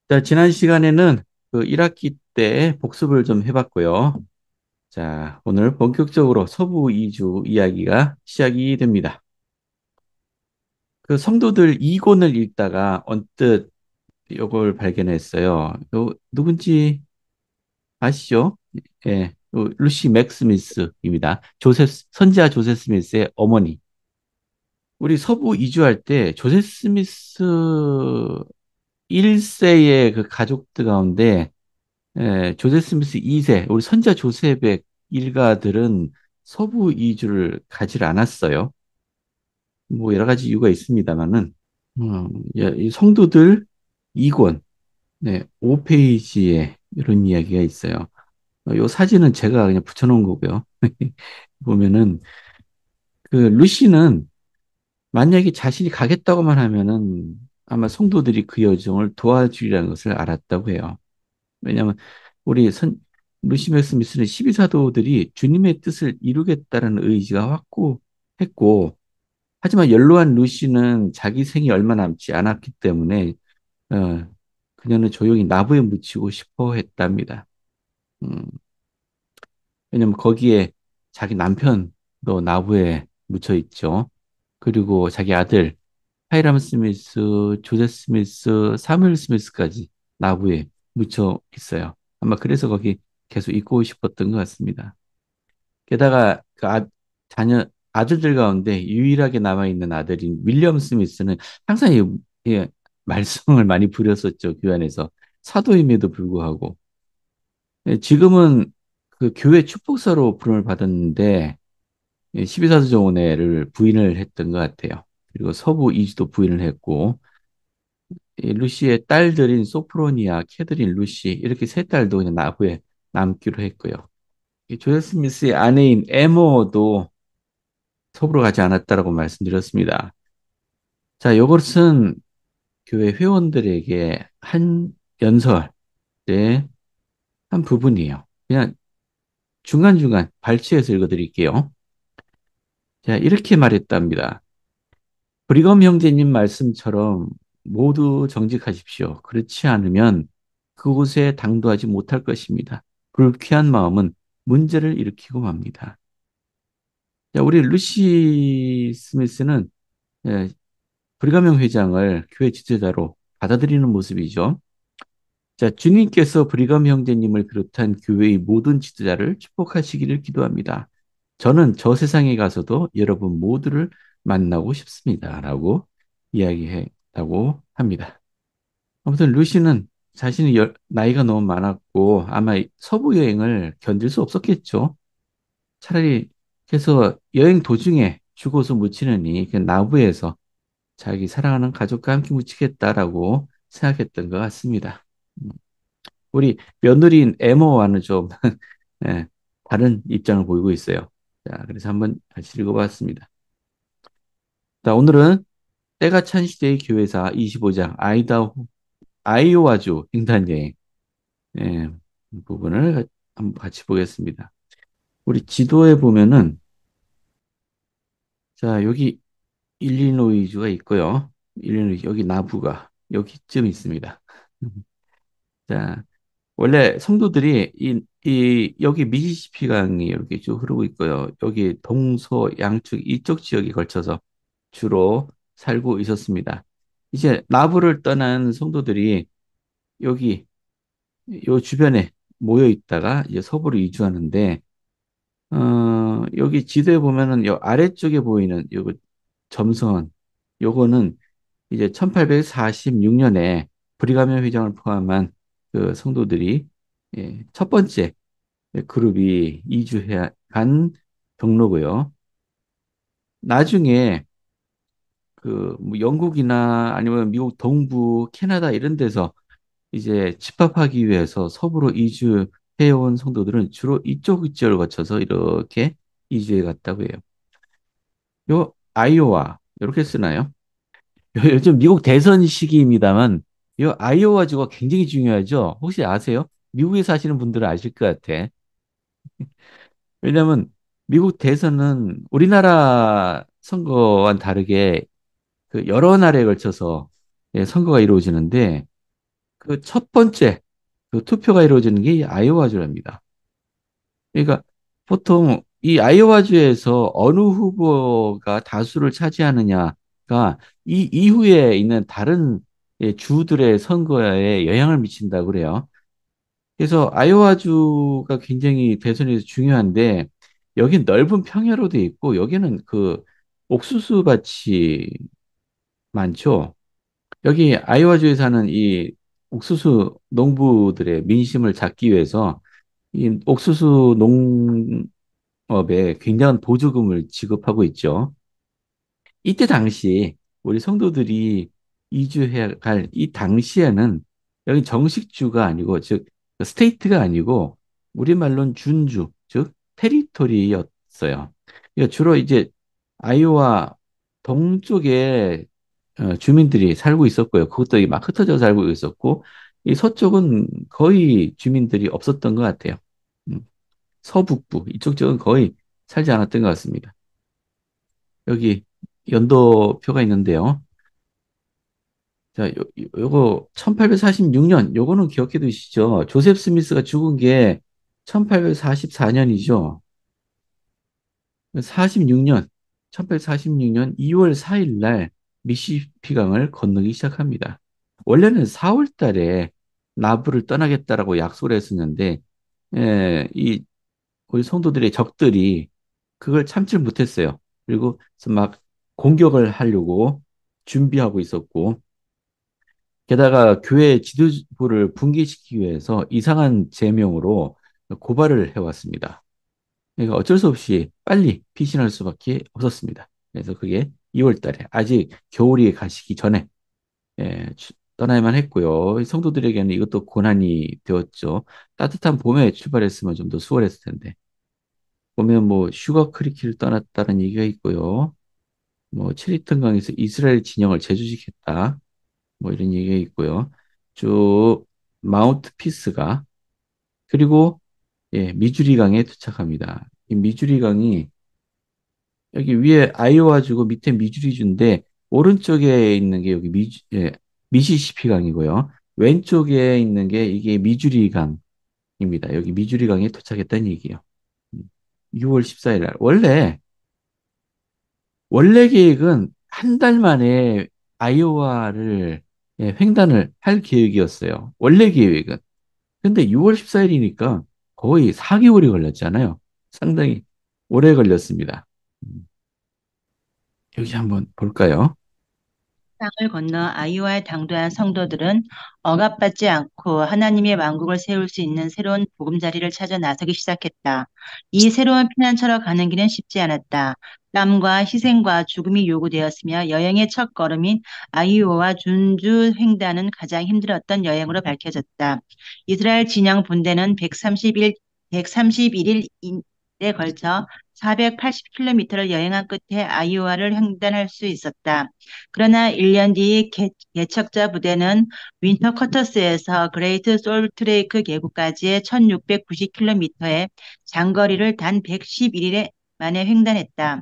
자, 지난 시간에는 그 1학기 때 복습을 좀 해봤고요. 자, 오늘 본격적으로 서부 이주 이야기가 시작이 됩니다. 그 성도들 이권을 읽다가 언뜻 요걸 발견했어요. 요 누군지 아시죠? 예, 요 루시 맥스미스입니다. 선지자 조셉 스미스의 어머니. 우리 서부 이주할 때 조셉 스미스 1세의 그 가족들 가운데 조셉 스미스 2세, 우리 선자 조셉의 일가들은 서부 이주를 가지 않았어요. 뭐 여러 가지 이유가 있습니다만은, 이 성도들 2권, 네, 5페이지에 이런 이야기가 있어요. 이 사진은 제가 그냥 붙여놓은 거고요. 보면은, 그 루시는 만약에 자신이 가겠다고만 하면은 아마 성도들이 그 여정을 도와주리라는 것을 알았다고 해요. 왜냐하면 우리 루시맥 스미스는 12사도들이 주님의 뜻을 이루겠다는 의지가 확고했고, 하지만 연로한 루시는 자기 생이 얼마 남지 않았기 때문에 어, 그녀는 조용히 나부에 묻히고 싶어 했답니다. 음, 왜냐하면 거기에 자기 남편도 나부에 묻혀 있죠. 그리고 자기 아들 하이람 스미스, 조제 스미스, 사무엘 스미스까지 나부에 묻혀 있어요. 아마 그래서 거기 계속 있고 싶었던 것 같습니다. 게다가 아들들 가운데 유일하게 남아있는 아들인 윌리엄 스미스는 항상 말썽을 많이 부렸었죠, 교회 안에서. 사도임에도 불구하고. 지금은 그 교회 축복사로 부름을 받았는데, 12사도 정원회를 부인을 했던 것 같아요. 그리고 서부 이주도 부인을 했고, 이 루시의 딸들인 소프로니아, 캐드린, 루시 이렇게 세 딸도 그냥 나후에 남기로 했고요. 이 조엘 스미스의 아내인 에머도 서부로 가지 않았다라고 말씀드렸습니다. 자, 이것은 교회 회원들에게 한 연설의 한 부분이에요. 그냥 중간중간 발췌해서 읽어드릴게요. 자, 이렇게 말했답니다. 브리검 형제님 말씀처럼 모두 정직하십시오. 그렇지 않으면 그곳에 당도하지 못할 것입니다. 불쾌한 마음은 문제를 일으키고 맙니다. 자, 우리 루시 스미스는 예, 브리가명 회장을 교회 지도자로 받아들이는 모습이죠. 자, 주님께서 브리감 형제님을 비롯한 교회의 모든 지도자를 축복하시기를 기도합니다. 저는 저 세상에 가서도 여러분 모두를 만나고 싶습니다. 라고 이야기했다고 합니다. 아무튼 루시는 자신이 나이가 너무 많았고 아마 서부 여행을 견딜 수 없었겠죠. 차라리 그래서 여행 도중에 죽어서 묻히느니 그 나부에서 자기 사랑하는 가족과 함께 묻히겠다라고 생각했던 것 같습니다. 음, 우리 며느리인 에머와는 좀 예, 다른 입장을 보이고 있어요. 자, 그래서 한번 같이 읽어봤습니다. 자, 오늘은 때가 찬 시대의 교회사 25장 아이오와주 횡단 여행 예, 부분을 한번 같이 보겠습니다. 우리 지도에 보면은 자, 여기 일리노이주가 있고요. 일리노이 여기 나부가 여기쯤 있습니다. 자, 원래 성도들이 여기 미시시피 강이 이렇게 쭉 흐르고 있고요. 여기 동서 양측 이쪽 지역에 걸쳐서 주로 살고 있었습니다. 이제 나부를 떠난 성도들이 여기 요 주변에 모여 있다가 이제 서부로 이주하는데 여기 지도에 보면은 요 아래쪽에 보이는 요 점선 요거는 이제 1846년에 브리가면 회장을 포함한 그 성도들이 첫 번째 그룹이 이주해 간 경로고요. 나중에 그뭐 영국이나 아니면 미국 동부, 캐나다 이런 데서 이제 집합하기 위해서 서부로 이주해온 성도들은 주로 이쪽 지역을 거쳐서 이렇게 이주해 갔다고 해요. 요 아이오와 이렇게 쓰나요? 요즘 미국 대선 시기입니다만 이 아이오와 주가 굉장히 중요하죠. 혹시 아세요? 미국에 사시는 분들은 아실 것 같아. 왜냐하면 미국 대선은 우리나라 선거와는 다르게 그 여러 날에 걸쳐서 선거가 이루어지는데 그 첫 번째 그 투표가 이루어지는 게 이 아이오와주랍니다. 그러니까 보통 이 아이오와주에서 어느 후보가 다수를 차지하느냐가 이 이후에 있는 다른 예, 주들의 선거에 영향을 미친다고 그래요. 그래서 아이오와주가 굉장히 대선에서 중요한데 여기 넓은 평야로 돼 있고 여기는 그 옥수수 밭이 많죠. 여기 아이오와주에 사는 이 옥수수 농부들의 민심을 잡기 위해서 이 옥수수 농업에 굉장한 보조금을 지급하고 있죠. 이때 당시 우리 성도들이 이주해야 갈 이 당시에는 여기 정식주가 아니고 즉 스테이트가 아니고 우리말로는 준주 즉 테리토리였어요. 그러니까 주로 이제 아이오와 동쪽에 주민들이 살고 있었고요. 그것도 막 흩어져 살고 있었고 이 서쪽은 거의 주민들이 없었던 것 같아요. 음, 서북부 이쪽 쪽은 거의 살지 않았던 것 같습니다. 여기 연도표가 있는데요. 자, 요거 1846년 요거는 기억해 두시죠. 조셉 스미스가 죽은 게 1844년이죠. 46년, 1846년 2월 4일 날 미시시피강을 건너기 시작합니다. 원래는 4월 달에 나부를 떠나겠다라고 약속을 했었는데, 이 우리 성도들의 적들이 그걸 참지를 못했어요. 그리고 그래서 막 공격을 하려고 준비하고 있었고, 게다가 교회 지도부를 붕괴시키기 위해서 이상한 제명으로 고발을 해왔습니다. 그러니까 어쩔 수 없이 빨리 피신할 수밖에 없었습니다. 그래서 그게 2월 달에 아직 겨울이 가시기 전에 떠나야만 했고요. 성도들에게는 이것도 고난이 되었죠. 따뜻한 봄에 출발했으면 좀 더 수월했을 텐데. 보면 뭐 슈거 크리키를 떠났다는 얘기가 있고요. 뭐 체리턴 강에서 이스라엘 진영을 재조직했다. 뭐 이런 얘기가 있고요. 쭉 마운트 피스가 그리고 미주리 강에 도착합니다. 이 미주리 강이 여기 위에 아이오와주고 밑에 미주리주인데 오른쪽에 있는 게 여기 미시시피 강이고요. 왼쪽에 있는 게 이게 미주리 강입니다. 여기 미주리 강에 도착했다는 얘기예요. 6월 14일 날. 원래 계획은 한 달 만에 아이오와를 횡단을 할 계획이었어요. 원래 계획은. 근데 6월 14일이니까 거의 4개월이 걸렸잖아요. 상당히 오래 걸렸습니다. 음, 여기 한번 볼까요? 땅을 건너 아이오와에 당도한 성도들은 억압받지 않고 하나님의 왕국을 세울 수 있는 새로운 보금자리를 찾아 나서기 시작했다. 이 새로운 피난처로 가는 길은 쉽지 않았다. 땀과 희생과 죽음이 요구되었으며 여행의 첫 걸음인 아이오와 준주 횡단은 가장 힘들었던 여행으로 밝혀졌다. 이스라엘 진영 본대는 131일에 걸쳐 480km를 여행한 끝에 아이오와를 횡단할 수 있었다. 그러나 1년 뒤 개척자 부대는 윈터 커터스에서 그레이트 솔트레이크 계곡까지의 1690km의 장거리를 단 111일에 만에 횡단했다.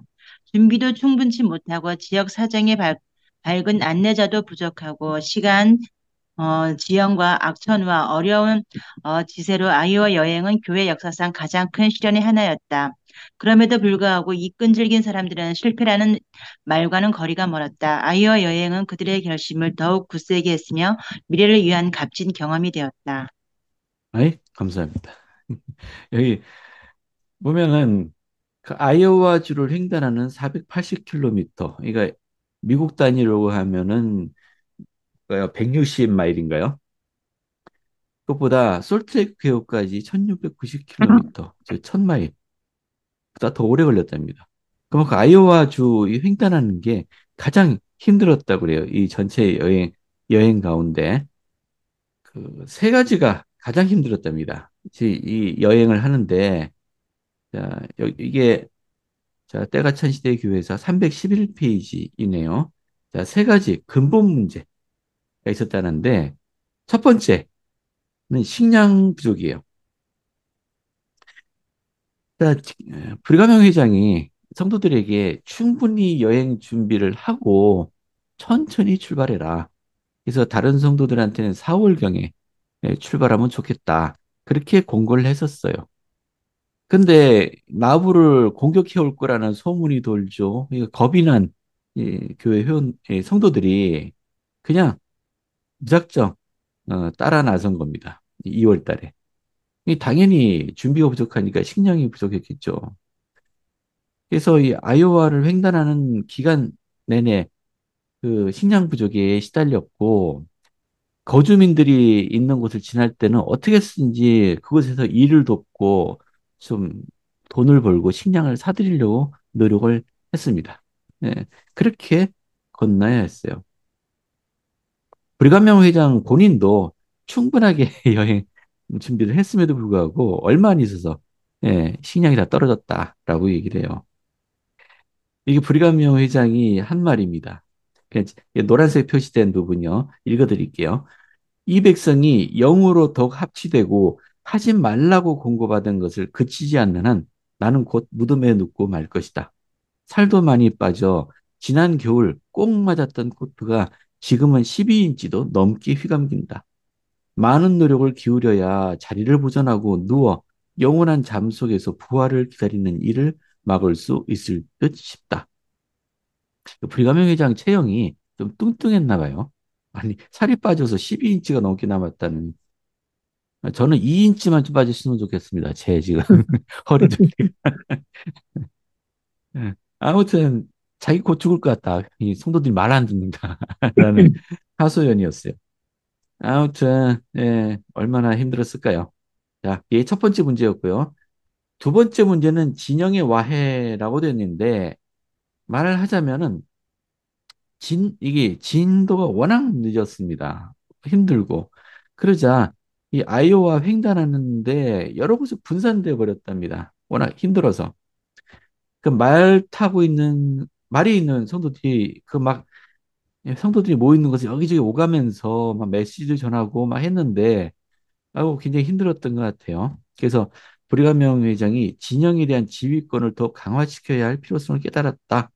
준비도 충분치 못하고 지역 사정에 밝은 안내자도 부족하고 지형과 악천후와 어려운 지세로 아이오와 여행은 교회 역사상 가장 큰 시련의 하나였다. 그럼에도 불구하고 이 끈질긴 사람들은 실패라는 말과는 거리가 멀었다. 아이오와 여행은 그들의 결심을 더욱 굳세게 했으며 미래를 위한 값진 경험이 되었다. 아이, 감사합니다. 여기 보면은 그 아이오와주를 횡단하는 480km, 그러니까 미국 단위로 하면은 160마일인가요? 그것보다 솔트레이크 계곡까지 1690km, 즉 1000마일보다 더 오래 걸렸답니다. 그만큼 아이오와주 이 횡단하는 게 가장 힘들었다고 그래요. 이 전체 여행 가운데 그 세 가지가 가장 힘들었답니다. 이 여행을 하는데 자, 이게 자, 때가 찬 시대 교회사 311페이지이네요. 자, 세 가지 근본 문제가 있었다는데 첫 번째는 식량 부족이에요. 자, 불가명 회장이 성도들에게 충분히 여행 준비를 하고 천천히 출발해라. 그래서 다른 성도들한테는 4월경에 출발하면 좋겠다. 그렇게 공고를 했었어요. 근데 나부를 공격해 올 거라는 소문이 돌죠. 그러니까 겁이 난 교회 회원, 성도들이 그냥 무작정 따라 나선 겁니다. 2월 달에. 당연히 준비가 부족하니까 식량이 부족했겠죠. 그래서 이 아이오와를 횡단하는 기간 내내 그 식량 부족에 시달렸고, 거주민들이 있는 곳을 지날 때는 어떻게 쓰든지 그곳에서 일을 돕고 좀 돈을 벌고 식량을 사들이려고 노력을 했습니다. 예, 그렇게 건너야 했어요. 브리감명 회장 본인도 충분하게 여행 준비를 했음에도 불구하고 얼마 안 있어서 식량이 다 떨어졌다라고 얘기를 해요. 이게 브리감명 회장이 한 말입니다. 노란색 표시된 부분요. 읽어드릴게요. 이 백성이 영으로 더욱 합치되고 하지 말라고 공고받은 것을 그치지 않는 한 나는 곧 무덤에 눕고 말 것이다. 살도 많이 빠져 지난 겨울 꼭 맞았던 코트가 지금은 12인치도 넘게 휘감긴다. 많은 노력을 기울여야 자리를 보존하고 누워 영원한 잠 속에서 부활을 기다리는 일을 막을 수 있을 듯 싶다. 불가명 회장 체형이 좀 뚱뚱했나 봐요. 아니, 살이 빠져서 12인치가 넘게 남았다는. 저는 2인치만 좀 빠졌으면 좋겠습니다. 제 지금 허리도. 예. 아무튼 자기 곧 죽을 것 같다. 이 성도들이 말 안 듣는다. 라는 하소연이었어요. 아무튼 얼마나 힘들었을까요? 자, 이게 첫 번째 문제였고요. 두 번째 문제는 진영의 와해라고 되어 있는데 말을 하자면은 이게 진도가 워낙 늦었습니다. 힘들고. 그러자 이 아이오와 횡단하는데 여러 곳에 분산돼 버렸답니다. 워낙 힘들어서. 그 말 타고 있는, 말이 있는 성도들이 성도들이 모여 있는 곳에 여기저기 오가면서 막 메시지를 전하고 막 했는데, 아우, 굉장히 힘들었던 것 같아요. 그래서 브리가명 회장이 진영에 대한 지휘권을 더 강화시켜야 할 필요성을 깨달았다.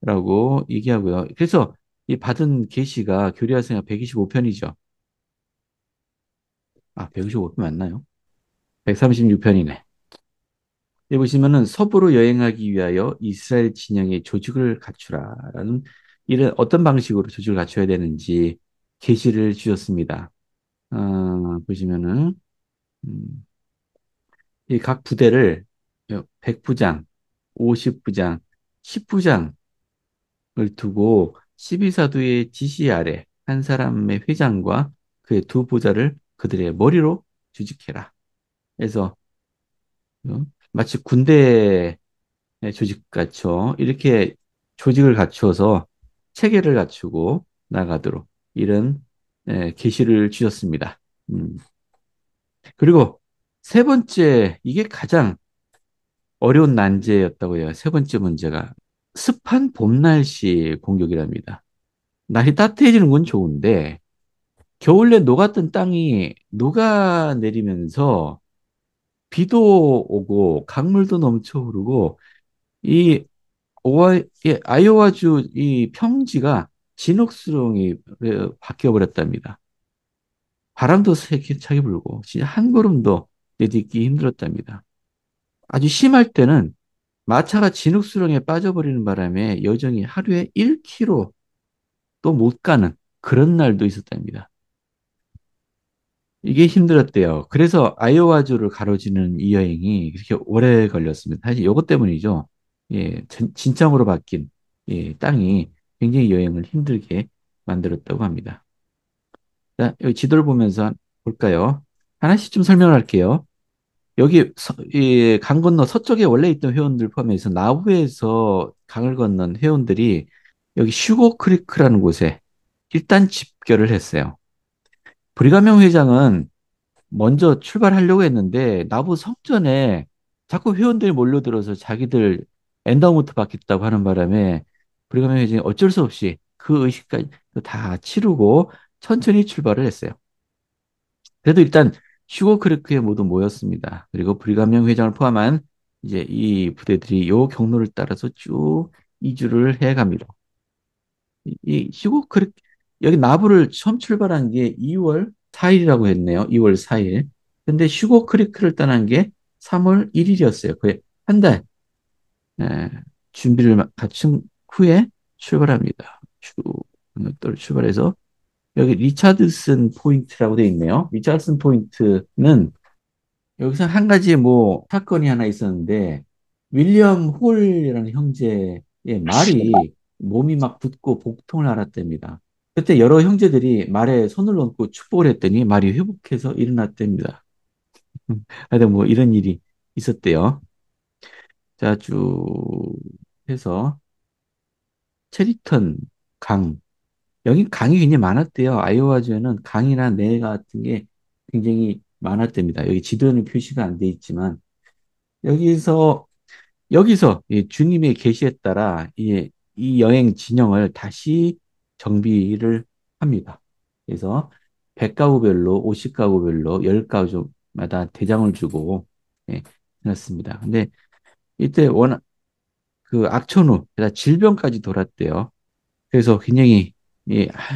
라고 얘기하고요. 그래서 이 받은 계시가 교리학생활 125편이죠. 아, 125편 맞나요? 136편이네. 여기 보시면은 서부로 여행하기 위하여 이스라엘 진영의 조직을 갖추라라는 이런 어떤 방식으로 조직을 갖춰야 되는지 계시를 주셨습니다. 보시면은 음, 이 각 부대를 100부장, 50부장, 10부장 두고 12사도의 지시 아래 한 사람의 회장과 그의 두 보좌를 그들의 머리로 조직해라. 그래서 마치 군대 조직 갖춰 이렇게 조직을 갖추어서 체계를 갖추고 나가도록 이런 계시를 주셨습니다. 음. 그리고 세 번째 이게 가장 어려운 난제였다고 해요. 세 번째 문제가 습한 봄 날씨 공격이랍니다. 날이 따뜻해지는 건 좋은데 겨울에 녹았던 땅이 녹아내리면서 비도 오고 강물도 넘쳐 흐르고 이 아이오와주 이 평지가 진흙수렁이 바뀌어 버렸답니다. 바람도 세게 차게 불고 진짜 한 걸음도 내딛기 힘들었답니다. 아주 심할 때는 마차가 진흙수렁에 빠져버리는 바람에 여정이 하루에 1km도 못 가는 그런 날도 있었답니다. 이게 힘들었대요. 그래서 아이오와주를 가로지는 이 여행이 그렇게 오래 걸렸습니다. 사실 이것 때문이죠. 예, 진창으로 바뀐 땅이 굉장히 여행을 힘들게 만들었다고 합니다. 자, 여기 지도를 보면서 볼까요? 하나씩 좀 설명을 할게요. 여기 강 건너 서쪽에 원래 있던 회원들 포함해서 나부에서 강을 건넌 회원들이 여기 슈고 크리크라는 곳에 일단 집결을 했어요. 브리가명 회장은 먼저 출발하려고 했는데 나부 성전에 자꾸 회원들이 몰려들어서 자기들 엔다우먼트 받겠다고 하는 바람에 브리가멘 회장이 어쩔 수 없이 그 의식까지 다 치르고 천천히 출발을 했어요. 그래도 일단 슈거크리크에 모두 모였습니다. 그리고 브리가명 회장을 포함한 이제 이 부대들이 요 경로를 따라서 쭉 이주를 해 갑니다. 이 슈거크리크 여기 나부를 처음 출발한 게 2월 4일이라고 했네요. 2월 4일. 근데 슈거 크리크를 떠난 게 3월 1일이었어요. 거의 한 달, 에, 준비를 갖춘 후에 출발합니다. 또 출발해서 여기 리차드슨 포인트라고 되어 있네요. 리차드슨 포인트는 여기서 한 가지 뭐 사건이 하나 있었는데 윌리엄 홀이라는 형제의 말이 몸이 막 붓고 복통을 앓았답니다. 그때 여러 형제들이 말에 손을 얹고 축복을 했더니 말이 회복해서 일어났답니다. 하여튼 뭐 이런 일이 있었대요. 자, 쭉 해서 체리턴 강. 여기 강이 굉장히 많았대요. 아이오와주에는 강이나 내 같은 게 굉장히 많았답니다. 여기 지도에는 표시가 안 돼 있지만 여기서 이 주님의 계시에 따라 이 여행 진영을 다시 정비를 합니다. 그래서 100가구별로, 50가구별로, 10가구마다 대장을 주고 해놨습니다. 근데 이때 워낙 그 악천후, 그러니까 질병까지 돌았대요. 그래서 굉장히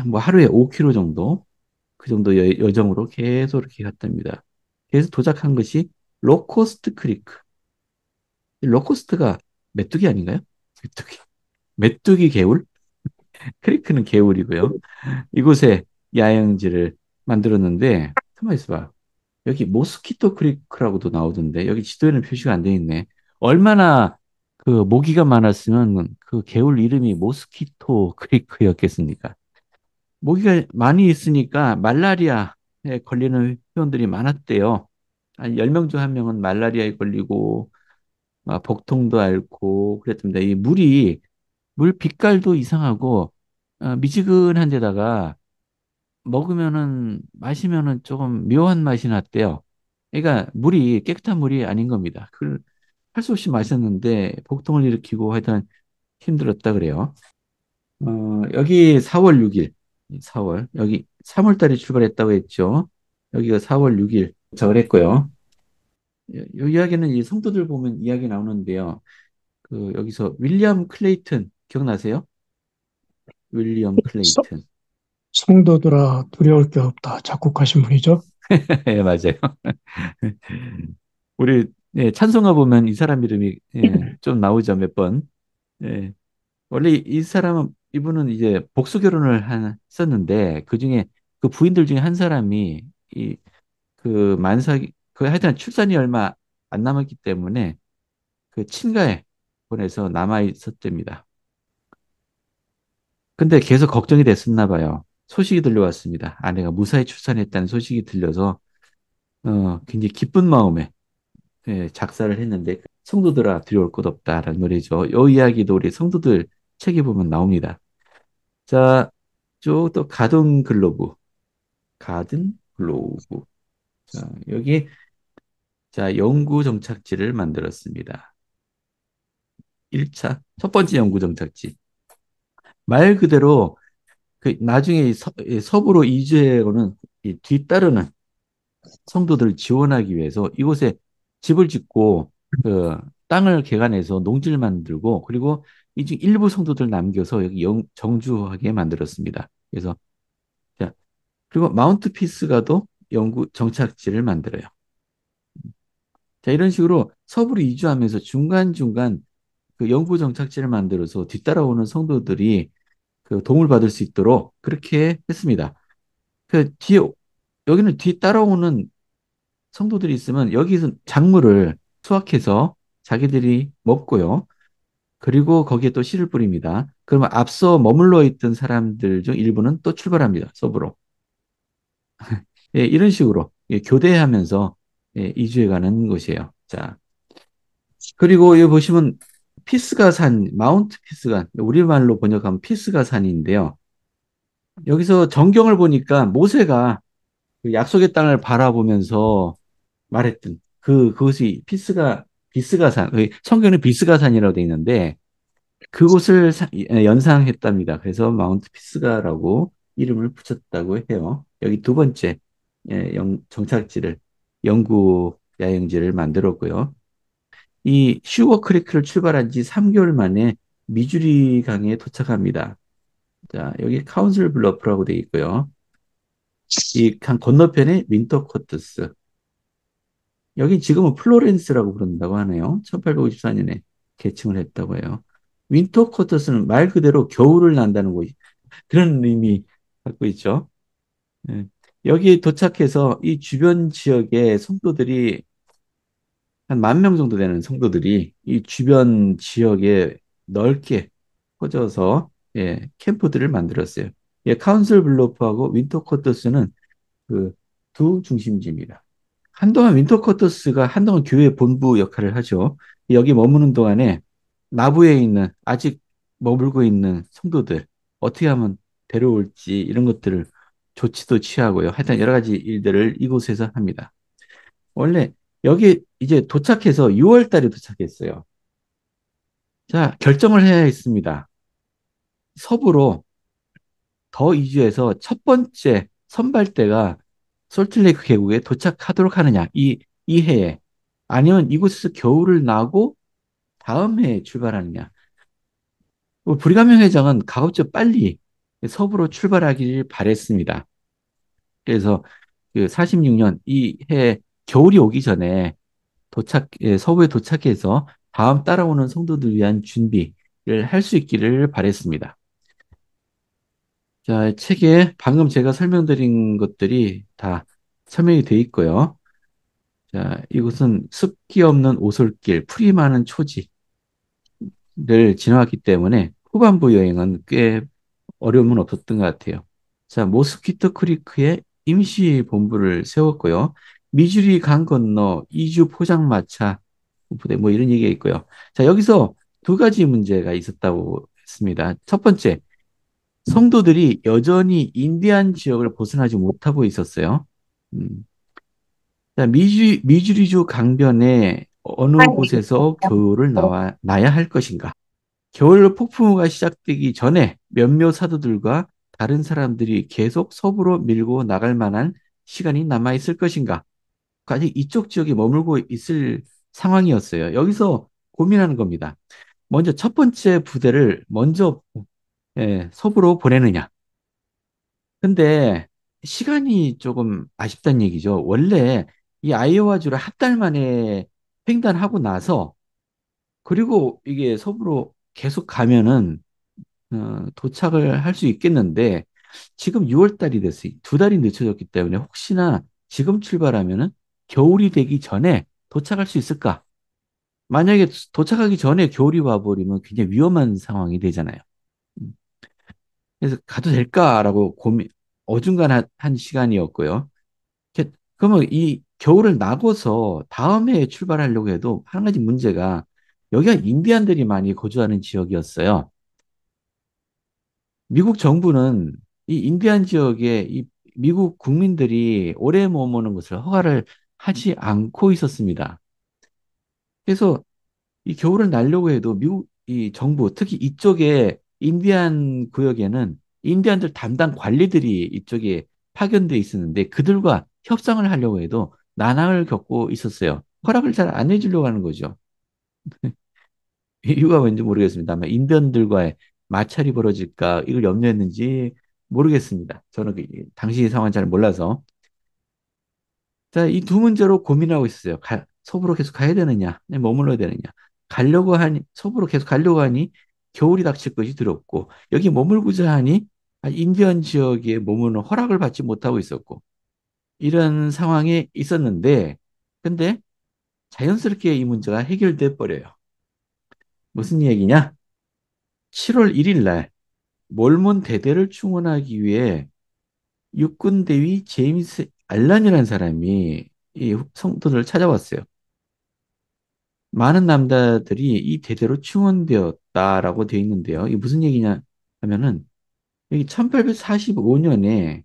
뭐 하루에 5km 정도 그 정도 여정으로 계속 이렇게 갔답니다. 그래서 도착한 것이 로코스트 크리크. 로코스트가 메뚜기 아닌가요? 메뚜기. 메뚜기 개울? 크리크는 개울이고요. 이곳에 야영지를 만들었는데, 가만 있어봐. 여기 모스키토 크리크라고도 나오던데, 여기 지도에는 표시가 안 돼 있네. 얼마나 그 모기가 많았으면 그 개울 이름이 모스키토 크리크였겠습니까? 모기가 많이 있으니까 말라리아에 걸리는 회원들이 많았대요. 한 10명 중 한 명은 말라리아에 걸리고, 복통도 앓고 그랬답니다. 이 물 빛깔도 이상하고 미지근한 데다가 마시면은 조금 묘한 맛이 났대요. 그러니까 물이 깨끗한 물이 아닌 겁니다. 그걸 할 수 없이 마셨는데 복통을 일으키고 하여튼 힘들었다 그래요. 여기 4월 6일, 4월 여기 3월 달에 출발했다고 했죠. 여기가 4월 6일 도착을 했고요. 이 이야기는 이 성도들 보면 이야기 나오는데요. 그 여기서 윌리엄 클레이튼 기억나세요? 윌리엄 성- 클레이튼. 성도들아 두려울 게 없다. 작곡하신 분이죠. 예, 맞아요. 우리 찬송가 보면 이 사람 이름이 좀 나오죠, 몇 번. 예. 원래 이 사람은 이분은 이제 복수 결혼을 했었는데 그중에 그 부인들 중에 한 사람이 이 그 만삭이 그 하여튼 출산이 얼마 안 남았기 때문에 그 친가에 보내서 남아 있었답니다. 근데 계속 걱정이 됐었나 봐요. 소식이 들려왔습니다. 아내가 무사히 출산했다는 소식이 들려서 굉장히 기쁜 마음에 작사를 했는데 성도들아 두려울 것 없다라는 노래죠. 이 이야기도 우리 성도들 책에 보면 나옵니다. 자, 쭉 또 가든 글로브. 자, 여기 자 연구 정착지를 만들었습니다. 1차 첫 번째 연구 정착지. 말 그대로 그 나중에 이 서부로 이주해오는 이 뒤따르는 성도들을 지원하기 위해서 이곳에 집을 짓고 그 땅을 개간해서 농지를 만들고 그리고 이 중 일부 성도들 남겨서 여기 정주하게 만들었습니다. 그래서 자 그리고 마운트 피스가도 영구 정착지를 만들어요. 자 이런 식으로 서부로 이주하면서 중간중간 그 영구 정착지를 만들어서 뒤따라오는 성도들이 그 도움을 받을 수 있도록 그렇게 했습니다. 그 뒤에 여기는 뒤 따라오는 성도들이 있으면 여기서 작물을 수확해서 자기들이 먹고요. 그리고 거기에 또 씨를 뿌립니다. 그러면 앞서 머물러 있던 사람들 중 일부는 또 출발합니다. 서부로. 예, 이런 식으로 교대하면서 이주해 가는 곳이에요. 자, 그리고 여기 보시면 피스가 산, 마운트 피스가, 우리말로 번역하면 피스가 산인데요. 여기서 정경을 보니까 모세가 그 약속의 땅을 바라보면서 말했던 그것이 비스가산, 성경에 비스가산이라고 되어 있는데 그곳을 연상했답니다. 그래서 마운트 피스가라고 이름을 붙였다고 해요. 여기 두 번째 정착지를 영구 야영지를 만들었고요. 이 슈거 크리크를 출발한 지 3개월 만에 미주리 강에 도착합니다. 자, 여기 카운슬 블러프라고 돼 있고요. 이 한 건너편에 윈터 코트스. 여기 지금은 플로렌스라고 부른다고 하네요. 1854년에 개칭을 했다고 해요. 윈터 코트스는 말 그대로 겨울을 난다는 곳, 그런 의미 갖고 있죠. 예. 여기 도착해서 이 주변 지역의 성도들이 한 10,000명 정도 되는 성도들이 이 주변 지역에 넓게 퍼져서 캠프들을 만들었어요. 카운슬 블로프하고 윈터 코터스는 그 두 중심지입니다. 한동안 윈터 코터스가 한동안 교회 본부 역할을 하죠. 여기 머무는 동안에 나부에 있는 아직 머물고 있는 성도들 어떻게 하면 데려올지 이런 것들을 조치도 취하고요. 하여튼 여러 가지 일들을 이곳에서 합니다. 원래 여기 이제 도착해서 6월 달에 도착했어요. 자, 결정을 해야 했습니다. 서부로 더 이주해서 첫 번째 선발대가 솔트레이크 계곡에 도착하도록 하느냐, 이 해에. 아니면 이곳에서 겨울을 나고 다음 해에 출발하느냐. 브리가명 회장은 가급적 빨리 서부로 출발하기를 바랬습니다. 그래서 그 46년 이 해 겨울이 오기 전에 서부에 도착해서 다음 따라오는 성도들 위한 준비를 할 수 있기를 바랬습니다. 자, 책에 방금 제가 설명드린 것들이 다 설명이 되어 있고요. 자, 이곳은 습기 없는 오솔길, 풀이 많은 초지를 지나왔기 때문에 후반부 여행은 꽤 어려움은 없었던 것 같아요. 자, 모스키토 크리크에 임시 본부를 세웠고요. 미주리 강 건너 이주 포장마차 부대 뭐 이런 얘기가 있고요. 자, 여기서 두 가지 문제가 있었다고 했습니다. 첫 번째, 성도들이 여전히 인디안 지역을 벗어나지 못하고 있었어요. 음, 자, 미주리주 강변에 어느 곳에서 교류를 나야 할 것인가? 겨울 폭풍우가 시작되기 전에 몇몇 사도들과 다른 사람들이 계속 서부로 밀고 나갈 만한 시간이 남아 있을 것인가? 아직 이쪽 지역에 머물고 있을 상황이었어요. 여기서 고민하는 겁니다. 먼저 첫 번째 부대를 먼저 서부로 보내느냐. 근데 시간이 조금 아쉽다는 얘기죠. 원래 이 아이오와주를 한 달 만에 횡단하고 나서 그리고 이게 서부로 계속 가면은 도착을 할 수 있겠는데 지금 6월 달이 됐어요. 두 달이 늦춰졌기 때문에 혹시나 지금 출발하면은 겨울이 되기 전에 도착할 수 있을까? 만약에 도착하기 전에 겨울이 와버리면 굉장히 위험한 상황이 되잖아요. 음, 그래서 가도 될까라고 어중간한 한 시간이었고요. 그러면 이 겨울을 나고서 다음 해에 출발하려고 해도 한 가지 문제가 여기가 인디안들이 많이 거주하는 지역이었어요. 미국 정부는 이 인디안 지역에 이 미국 국민들이 오래 머무는 것을 허가를 하지 않고 있었습니다. 그래서 이 겨울을 나려고 해도 미국 이 정부, 특히 이쪽에 인디안 구역에는 인디안들 담당 관리들이 이쪽에 파견돼 있었는데 그들과 협상을 하려고 해도 난항을 겪고 있었어요. 허락을 잘 안 해주려고 하는 거죠. 이유가 뭔지 모르겠습니다. 아마 인디언들과의 마찰이 벌어질까 이걸 염려했는지 모르겠습니다. 저는 당시 상황 잘 몰라서. 자, 이 두 문제로 고민하고 있어요. 서부로 계속 가야 되느냐, 머물러야 되느냐. 서부로 계속 가려고 하니 겨울이 닥칠 것이 두렵고, 여기 머물고자 하니 인디언 지역에 머무는 허락을 받지 못하고 있었고, 이런 상황에 있었는데, 근데 자연스럽게 이 문제가 해결돼 버려요. 무슨 얘기냐? 7월 1일 날 몰몬 대대를 충원하기 위해 육군 대위 제임스 알란이라는 사람이 이 성도들을 찾아왔어요. 많은 남자들이 이 대대로 충원되었다라고 되어 있는데요. 이게 무슨 얘기냐 하면은 여기 1845년에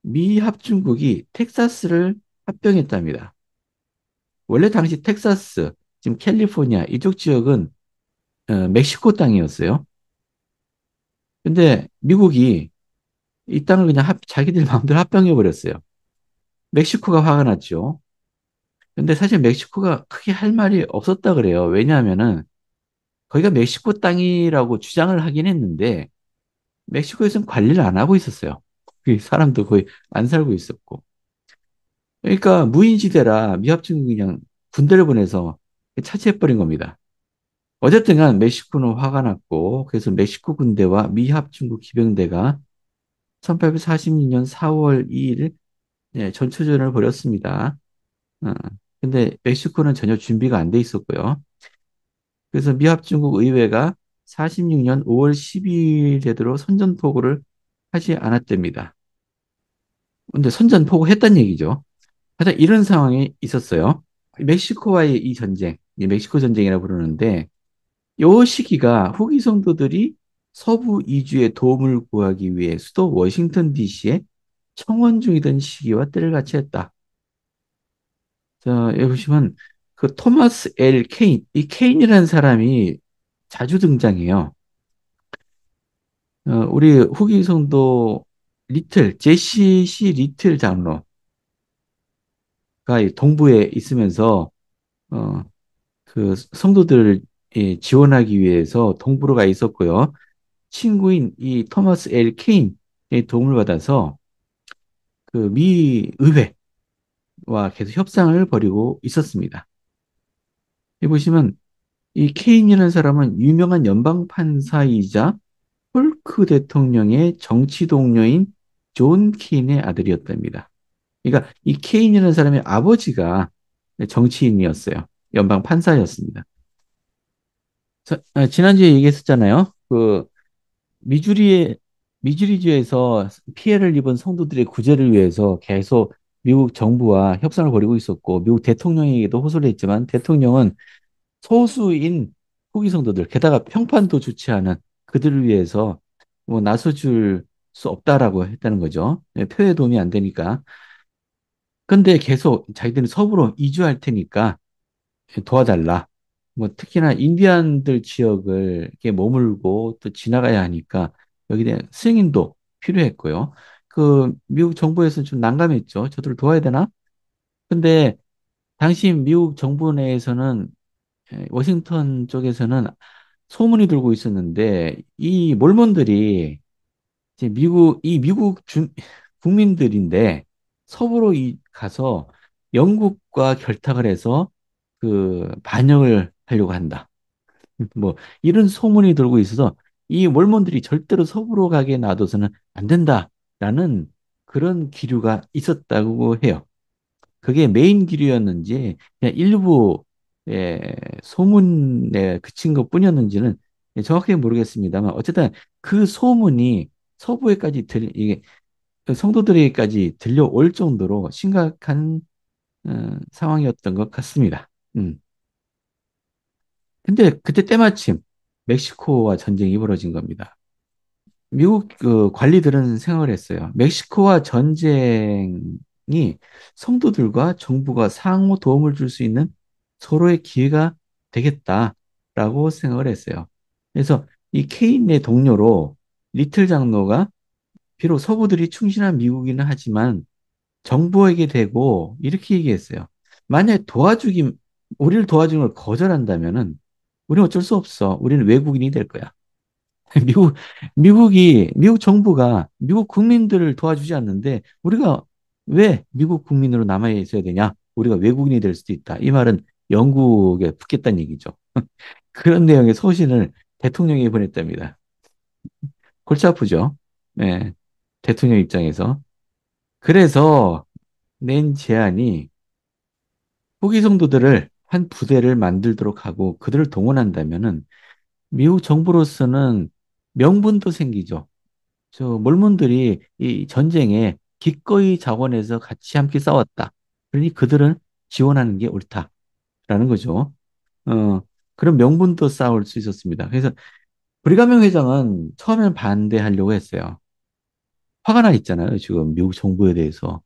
미 합중국이 텍사스를 합병했답니다. 원래 당시 텍사스, 지금 캘리포니아 이쪽 지역은 멕시코 땅이었어요. 근데 미국이 이 땅을 그냥 자기들 마음대로 합병해 버렸어요. 멕시코가 화가 났죠. 근데 사실 멕시코가 크게 할 말이 없었다 그래요. 왜냐하면은 거기가 멕시코 땅이라고 주장을 하긴 했는데 멕시코에서는 관리를 안 하고 있었어요. 그 사람도 거의 안 살고 있었고. 그러니까 무인지대라 미합중국이 그냥 군대를 보내서 차지해버린 겁니다. 어쨌든 간 멕시코는 화가 났고, 그래서 멕시코 군대와 미합중국 기병대가 1846년 4월 2일 전초전을 벌였습니다. 어, 근데 멕시코는 전혀 준비가 안 돼 있었고요. 그래서 미합중국 의회가 46년 5월 12일 되도록 선전포고를 하지 않았답니다. 근데 선전포고 했단 얘기죠. 하여튼 이런 상황이 있었어요. 멕시코와의 이 전쟁, 이 멕시코 전쟁이라고 부르는데, 요 시기가 후기 성도들이 서부 이주에 도움을 구하기 위해 수도 워싱턴 DC에 청원 중이던 시기와 때를 같이 했다. 자, 여기 보시면 그 토마스 L. 케인, 이 케인이라는 사람이 자주 등장해요. 우리 후기 성도 리틀, 제시 씨 리틀 장로가 이 동부에 있으면서 어, 그 성도들을 지원하기 위해서 동부로 가 있었고요. 친구인 이 토마스 L. 케인의 도움을 받아서 그 미 의회와 계속 협상을 벌이고 있었습니다. 여기 보시면 이 케인이라는 사람은 유명한 연방 판사이자 폴크 대통령의 정치 동료인 존 케인의 아들이었답니다. 그러니까 이 케인이라는 사람의 아버지가 정치인이었어요. 연방 판사였습니다. 지난주에 얘기했었잖아요. 그 미주리의 미주리주에서 피해를 입은 성도들의 구제를 위해서 계속 미국 정부와 협상을 벌이고 있었고 미국 대통령에게도 호소를 했지만 대통령은 소수인 후기 성도들 게다가 평판도 좋지 않은 그들을 위해서 뭐 나서줄 수 없다라고 했다는 거죠. 표에 도움이 안 되니까. 근데 계속 자기들은 서부로 이주할 테니까 도와달라. 뭐 특히나 인디안들 지역을 이렇게 머물고 또 지나가야 하니까 여기에 대한 승인도 필요했고요. 그 미국 정부에서는 좀 난감했죠. 저들을 도와야 되나? 근데 당시 미국 정부 내에서는 워싱턴 쪽에서는 소문이 돌고 있었는데 이 몰몬들이 이제 미국 국민들인데 서부로 가서 영국과 결탁을 해서 그 반영을 하려고 한다. 뭐 이런 소문이 돌고 있어서 이 몰몬들이 절대로 서부로 가게 놔둬서는 안 된다라는 그런 기류가 있었다고 해요. 그게 메인 기류였는지 그냥 일부 소문에 그친 것뿐이었는지는 정확하게 모르겠습니다만 어쨌든 그 소문이 서부에까지 이게 성도들에게까지 들려올 정도로 심각한 상황이었던 것 같습니다. 음. 근데 그때 때마침 멕시코와 전쟁이 벌어진 겁니다. 미국 그 관리들은 생각을 했어요. 멕시코와 전쟁이 성도들과 정부가 상호 도움을 줄 수 있는 서로의 기회가 되겠다라고 생각을 했어요. 그래서 이 케인의 동료로 리틀 장로가 비록 서부들이 충실한 미국이긴 하지만 정부에게 대고 이렇게 얘기했어요. 만약에 우리를 도와주는 걸 거절한다면은 우리는 어쩔 수 없어. 우리는 외국인이 될 거야. 미국, 미국 정부가 미국 국민들을 도와주지 않는데 우리가 왜 미국 국민으로 남아 있어야 되냐? 우리가 외국인이 될 수도 있다. 이 말은 영국에 붙겠다는 얘기죠. 그런 내용의 소신을 대통령이 보냈답니다. 골치 아프죠? 네. 대통령 입장에서. 그래서 낸 제안이 후기 성도들을 한 부대를 만들도록 하고 그들을 동원한다면은 미국 정부로서는 명분도 생기죠. 저 몰몬들이 이 전쟁에 기꺼이 자원해서 같이 함께 싸웠다. 그러니 그들은 지원하는 게 옳다라는 거죠. 어, 그런 명분도 쌓을 수 있었습니다. 그래서 브리가명 회장은 처음에는 반대하려고 했어요. 화가 나 있잖아요. 지금 미국 정부에 대해서.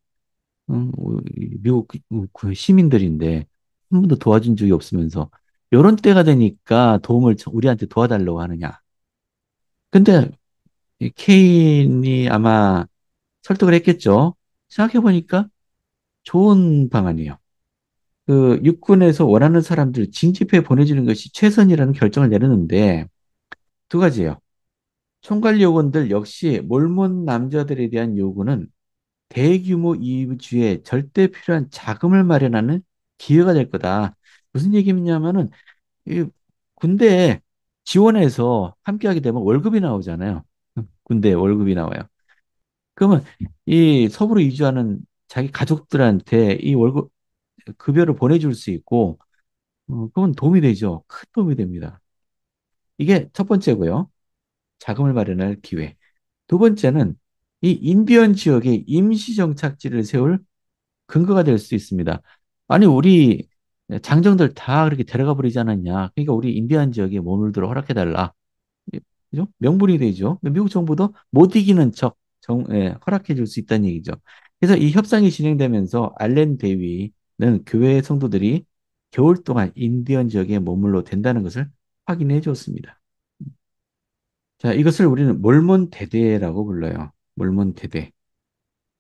미국 그 시민들인데 한 번도 도와준 적이 없으면서 이런 때가 되니까 도움을 우리한테 도와달라고 하느냐. 근데 이 케인이 아마 설득을 했겠죠. 생각해보니까 좋은 방안이에요. 그 육군에서 원하는 사람들 징집해 보내주는 것이 최선이라는 결정을 내렸는데 두 가지예요. 총괄 요건들 역시 몰몬 남자들에 대한 요구는 대규모 이주에 절대 필요한 자금을 마련하는 기회가 될 거다. 무슨 얘기냐면은 이 군대에 지원해서 함께하게 되면 월급이 나오잖아요. 군대 월급이 나와요. 그러면 이 서부로 이주하는 자기 가족들한테 이 월급 급여를 보내줄 수 있고, 그건 도움이 되죠. 큰 도움이 됩니다. 이게 첫 번째고요. 자금을 마련할 기회. 두 번째는 이 인디언 지역에 임시 정착지를 세울 근거가 될 수 있습니다. 아니, 우리 장정들 다 그렇게 데려가 버리지 않았냐. 그러니까 우리 인디안 지역에 머물도록 허락해달라. 그죠? 명분이 되죠. 미국 정부도 못 이기는 척 허락해 줄 수 있다는 얘기죠. 그래서 이 협상이 진행되면서 알렌 대위는 교회 성도들이 겨울 동안 인디언 지역에 머물러 된다는 것을 확인해 줬습니다. 자, 이것을 우리는 몰몬 대대라고 불러요. 몰몬 대대.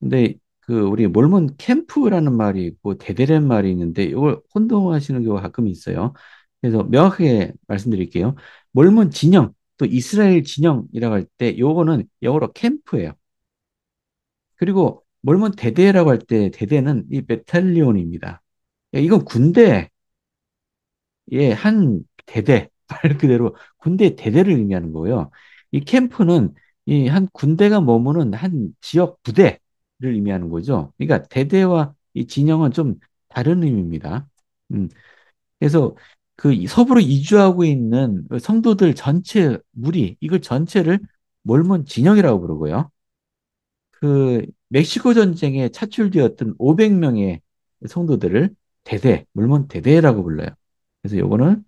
근데 그 우리 몰몬 캠프라는 말이 있고 대대라는 말이 있는데 이걸 혼동하시는 경우가 가끔 있어요. 그래서 명확하게 말씀드릴게요. 몰몬 진영 또 이스라엘 진영이라고 할 때 요거는 영어로 캠프예요. 그리고 몰몬 대대라고 할 때 대대는 이 베탈리온입니다. 이건 군대의 한 대대 말 그대로 군대 대대를 의미하는 거고요. 이 캠프는 이 한 군대가 머무는 한 지역 부대를 의미하는 거죠. 그러니까 대대와 이 진영은 좀 다른 의미입니다. 음, 그래서 그 서부로 이주하고 있는 성도들 전체 무리 이걸 전체를 몰몬 진영이라고 부르고요. 그 멕시코 전쟁에 차출되었던 500명의 성도들을 대대, 몰몬 대대라고 불러요. 그래서 요거는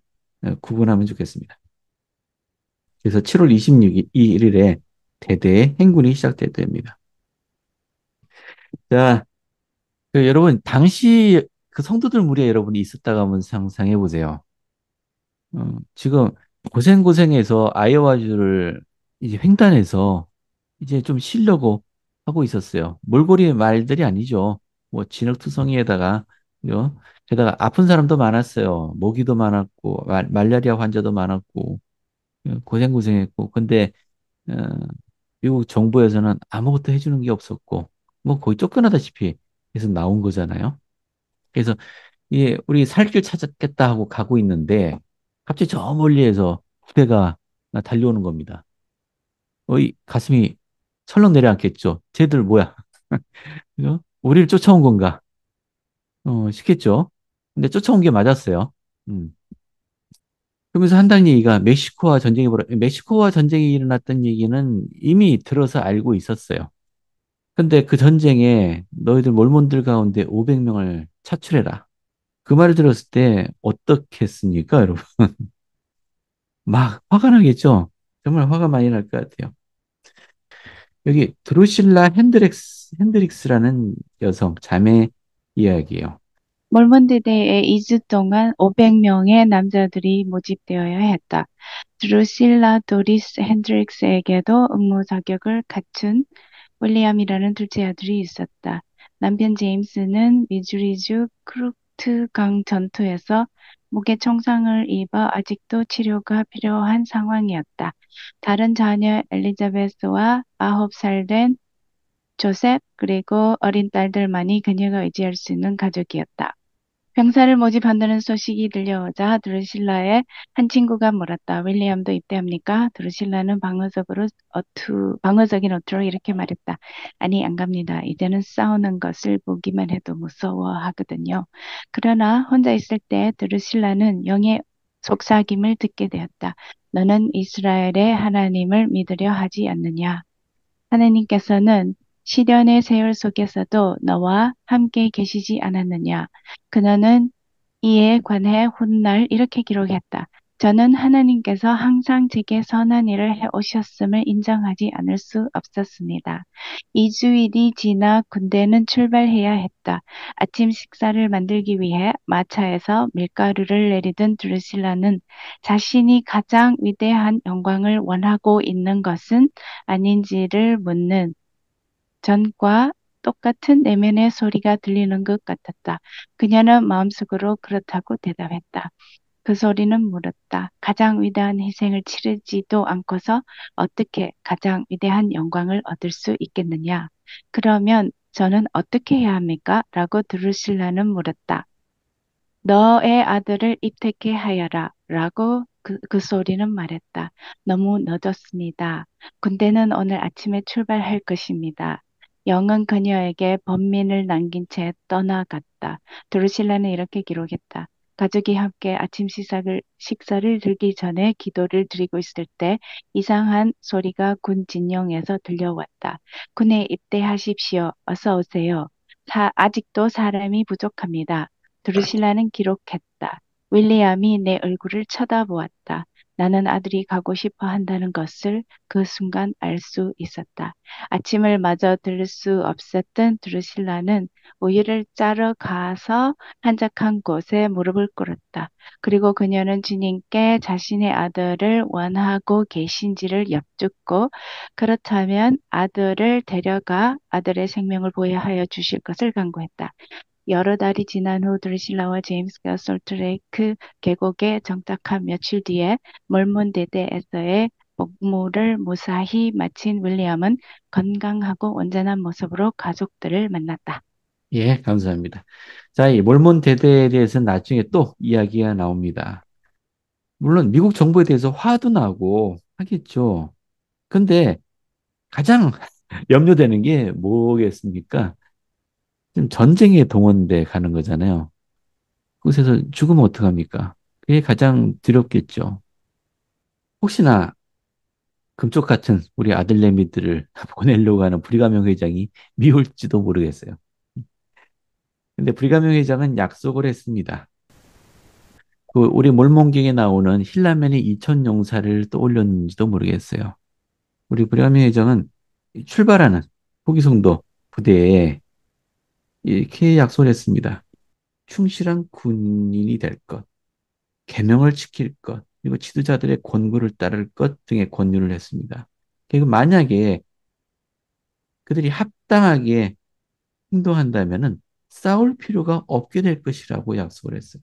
구분하면 좋겠습니다. 그래서 7월 26일에 대대의 행군이 시작됩니다. 자, 여러분 당시 그 성도들 무리에 여러분이 있었다가 한번 상상해 보세요. 지금 고생고생해서 아이오와주를 이제 횡단해서 이제 좀 쉬려고 하고 있었어요. 몰골이 말들이 아니죠. 뭐 진흙투성이에다가 그죠? 게다가 아픈 사람도 많았어요. 모기도 많았고 말라리아 환자도 많았고 고생고생했고 근데 어, 미국 정부에서는 아무것도 해주는 게 없었고 뭐 거의 쫓겨나다시피 해서 나온 거잖아요. 그래서 우리 살 길 찾았겠다 하고 가고 있는데 갑자기 저 멀리에서 부대가 달려오는 겁니다. 이 가슴이 철렁 내려앉겠죠. 쟤들 뭐야? 그죠? 우리를 쫓아온 건가? 싶겠죠. 근데 쫓아온 게 맞았어요. 음. 그러면서 한다는 얘기가 멕시코와 전쟁이 일어났던 얘기는 이미 들어서 알고 있었어요. 근데 그 전쟁에 너희들 몰몬들 가운데 500명을 차출해라. 그 말을 들었을 때 어떻겠습니까, 여러분? 막 화가 나겠죠? 정말 화가 많이 날 것 같아요. 여기 드루실라 핸드릭스라는 여성 자매 이야기예요. 몰몬드대에 2주 동안 500명의 남자들이 모집되어야 했다. 드루실라 도리스 핸드릭스에게도 응모 자격을 갖춘 윌리엄이라는 둘째 아들이 있었다. 남편 제임스는 미주리주 크루트강 전투에서 목에 총상을 입어 아직도 치료가 필요한 상황이었다. 다른 자녀 엘리자베스와 9살 된 조셉 그리고 어린 딸들만이 그녀가 의지할 수 있는 가족이었다. 병사를 모집한다는 소식이 들려오자 드루실라의 한 친구가 물었다. 윌리엄도 입대합니까? 드루실라는 방어적인 어투로 이렇게 말했다. 아니, 안 갑니다. 이제는 싸우는 것을 보기만 해도 무서워하거든요. 그러나 혼자 있을 때 드루실라는 영의 속삭임을 듣게 되었다. 너는 이스라엘의 하나님을 믿으려 하지 않느냐? 하나님께서는 시련의 세월 속에서도 너와 함께 계시지 않았느냐? 그녀는 이에 관해 훗날 이렇게 기록했다. 저는 하나님께서 항상 제게 선한 일을 해 오셨음을 인정하지 않을 수 없었습니다. 2주일이 지나 군대는 출발해야 했다. 아침 식사를 만들기 위해 마차에서 밀가루를 내리던 드루실라는 자신이 가장 위대한 영광을 원하고 있는 것은 아닌지를 묻는 전과 똑같은 내면의 소리가 들리는 것 같았다. 그녀는 마음속으로 그렇다고 대답했다. 그 소리는 물었다. 가장 위대한 희생을 치르지도 않고서 어떻게 가장 위대한 영광을 얻을 수 있겠느냐? 그러면 저는 어떻게 해야 합니까? 라고 드루실라는 물었다. 너의 아들을 입퇴케 하여라. 라고 그 소리는 말했다. 너무 늦었습니다. 군대는 오늘 아침에 출발할 것입니다. 영은 그녀에게 번민을 남긴 채 떠나갔다. 드루실라는 이렇게 기록했다. 가족이 함께 아침 식사를 들기 전에 기도를 드리고 있을 때 이상한 소리가 군 진영에서 들려왔다. 군에 입대하십시오. 어서 오세요. 아직도 사람이 부족합니다. 드루실라는 기록했다. 윌리엄이 내 얼굴을 쳐다보았다. 나는 아들이 가고 싶어 한다는 것을 그 순간 알 수 있었다. 아침을 마저 들을 수 없었던 드루실라는 우유를 짜러 가서 한적한 곳에 무릎을 꿇었다. 그리고 그녀는 주님께 자신의 아들을 원하고 계신지를 여쭙고 그렇다면 아들을 데려가 아들의 생명을 보호하여 주실 것을 간구했다. 여러 달이 지난 후 드루실라와 제임스가 솔트레이크 계곡에 정착한 며칠 뒤에 몰몬데드에서의 복무를 무사히 마친 윌리엄은 건강하고 온전한 모습으로 가족들을 만났다. 예, 감사합니다. 자, 이 몰몬 대대에 대해서는 나중에 또 이야기가 나옵니다. 물론 미국 정부에 대해서 화도 나고 하겠죠. 근데 가장 염려되는 게 뭐겠습니까? 지금 전쟁에 동원돼 가는 거잖아요. 그곳에서 죽으면 어떡합니까? 그게 가장 두렵겠죠. 혹시나 금쪽 같은 우리 아들내미들을 보내려고 하는 브리가명 회장이 미울지도 모르겠어요. 근데 브리가명 회장은 약속을 했습니다. 그 우리 몰몬경에 나오는 힐라면의 이천 용사를 떠올렸는지도 모르겠어요. 우리 브리가명 회장은 출발하는 포기송도 부대에 이렇게 약속을 했습니다. 충실한 군인이 될 것, 계명을 지킬 것, 그리고 지도자들의 권고를 따를 것 등의 권유를 했습니다. 그리고 만약에 그들이 합당하게 행동한다면은 싸울 필요가 없게 될 것이라고 약속을 했어요.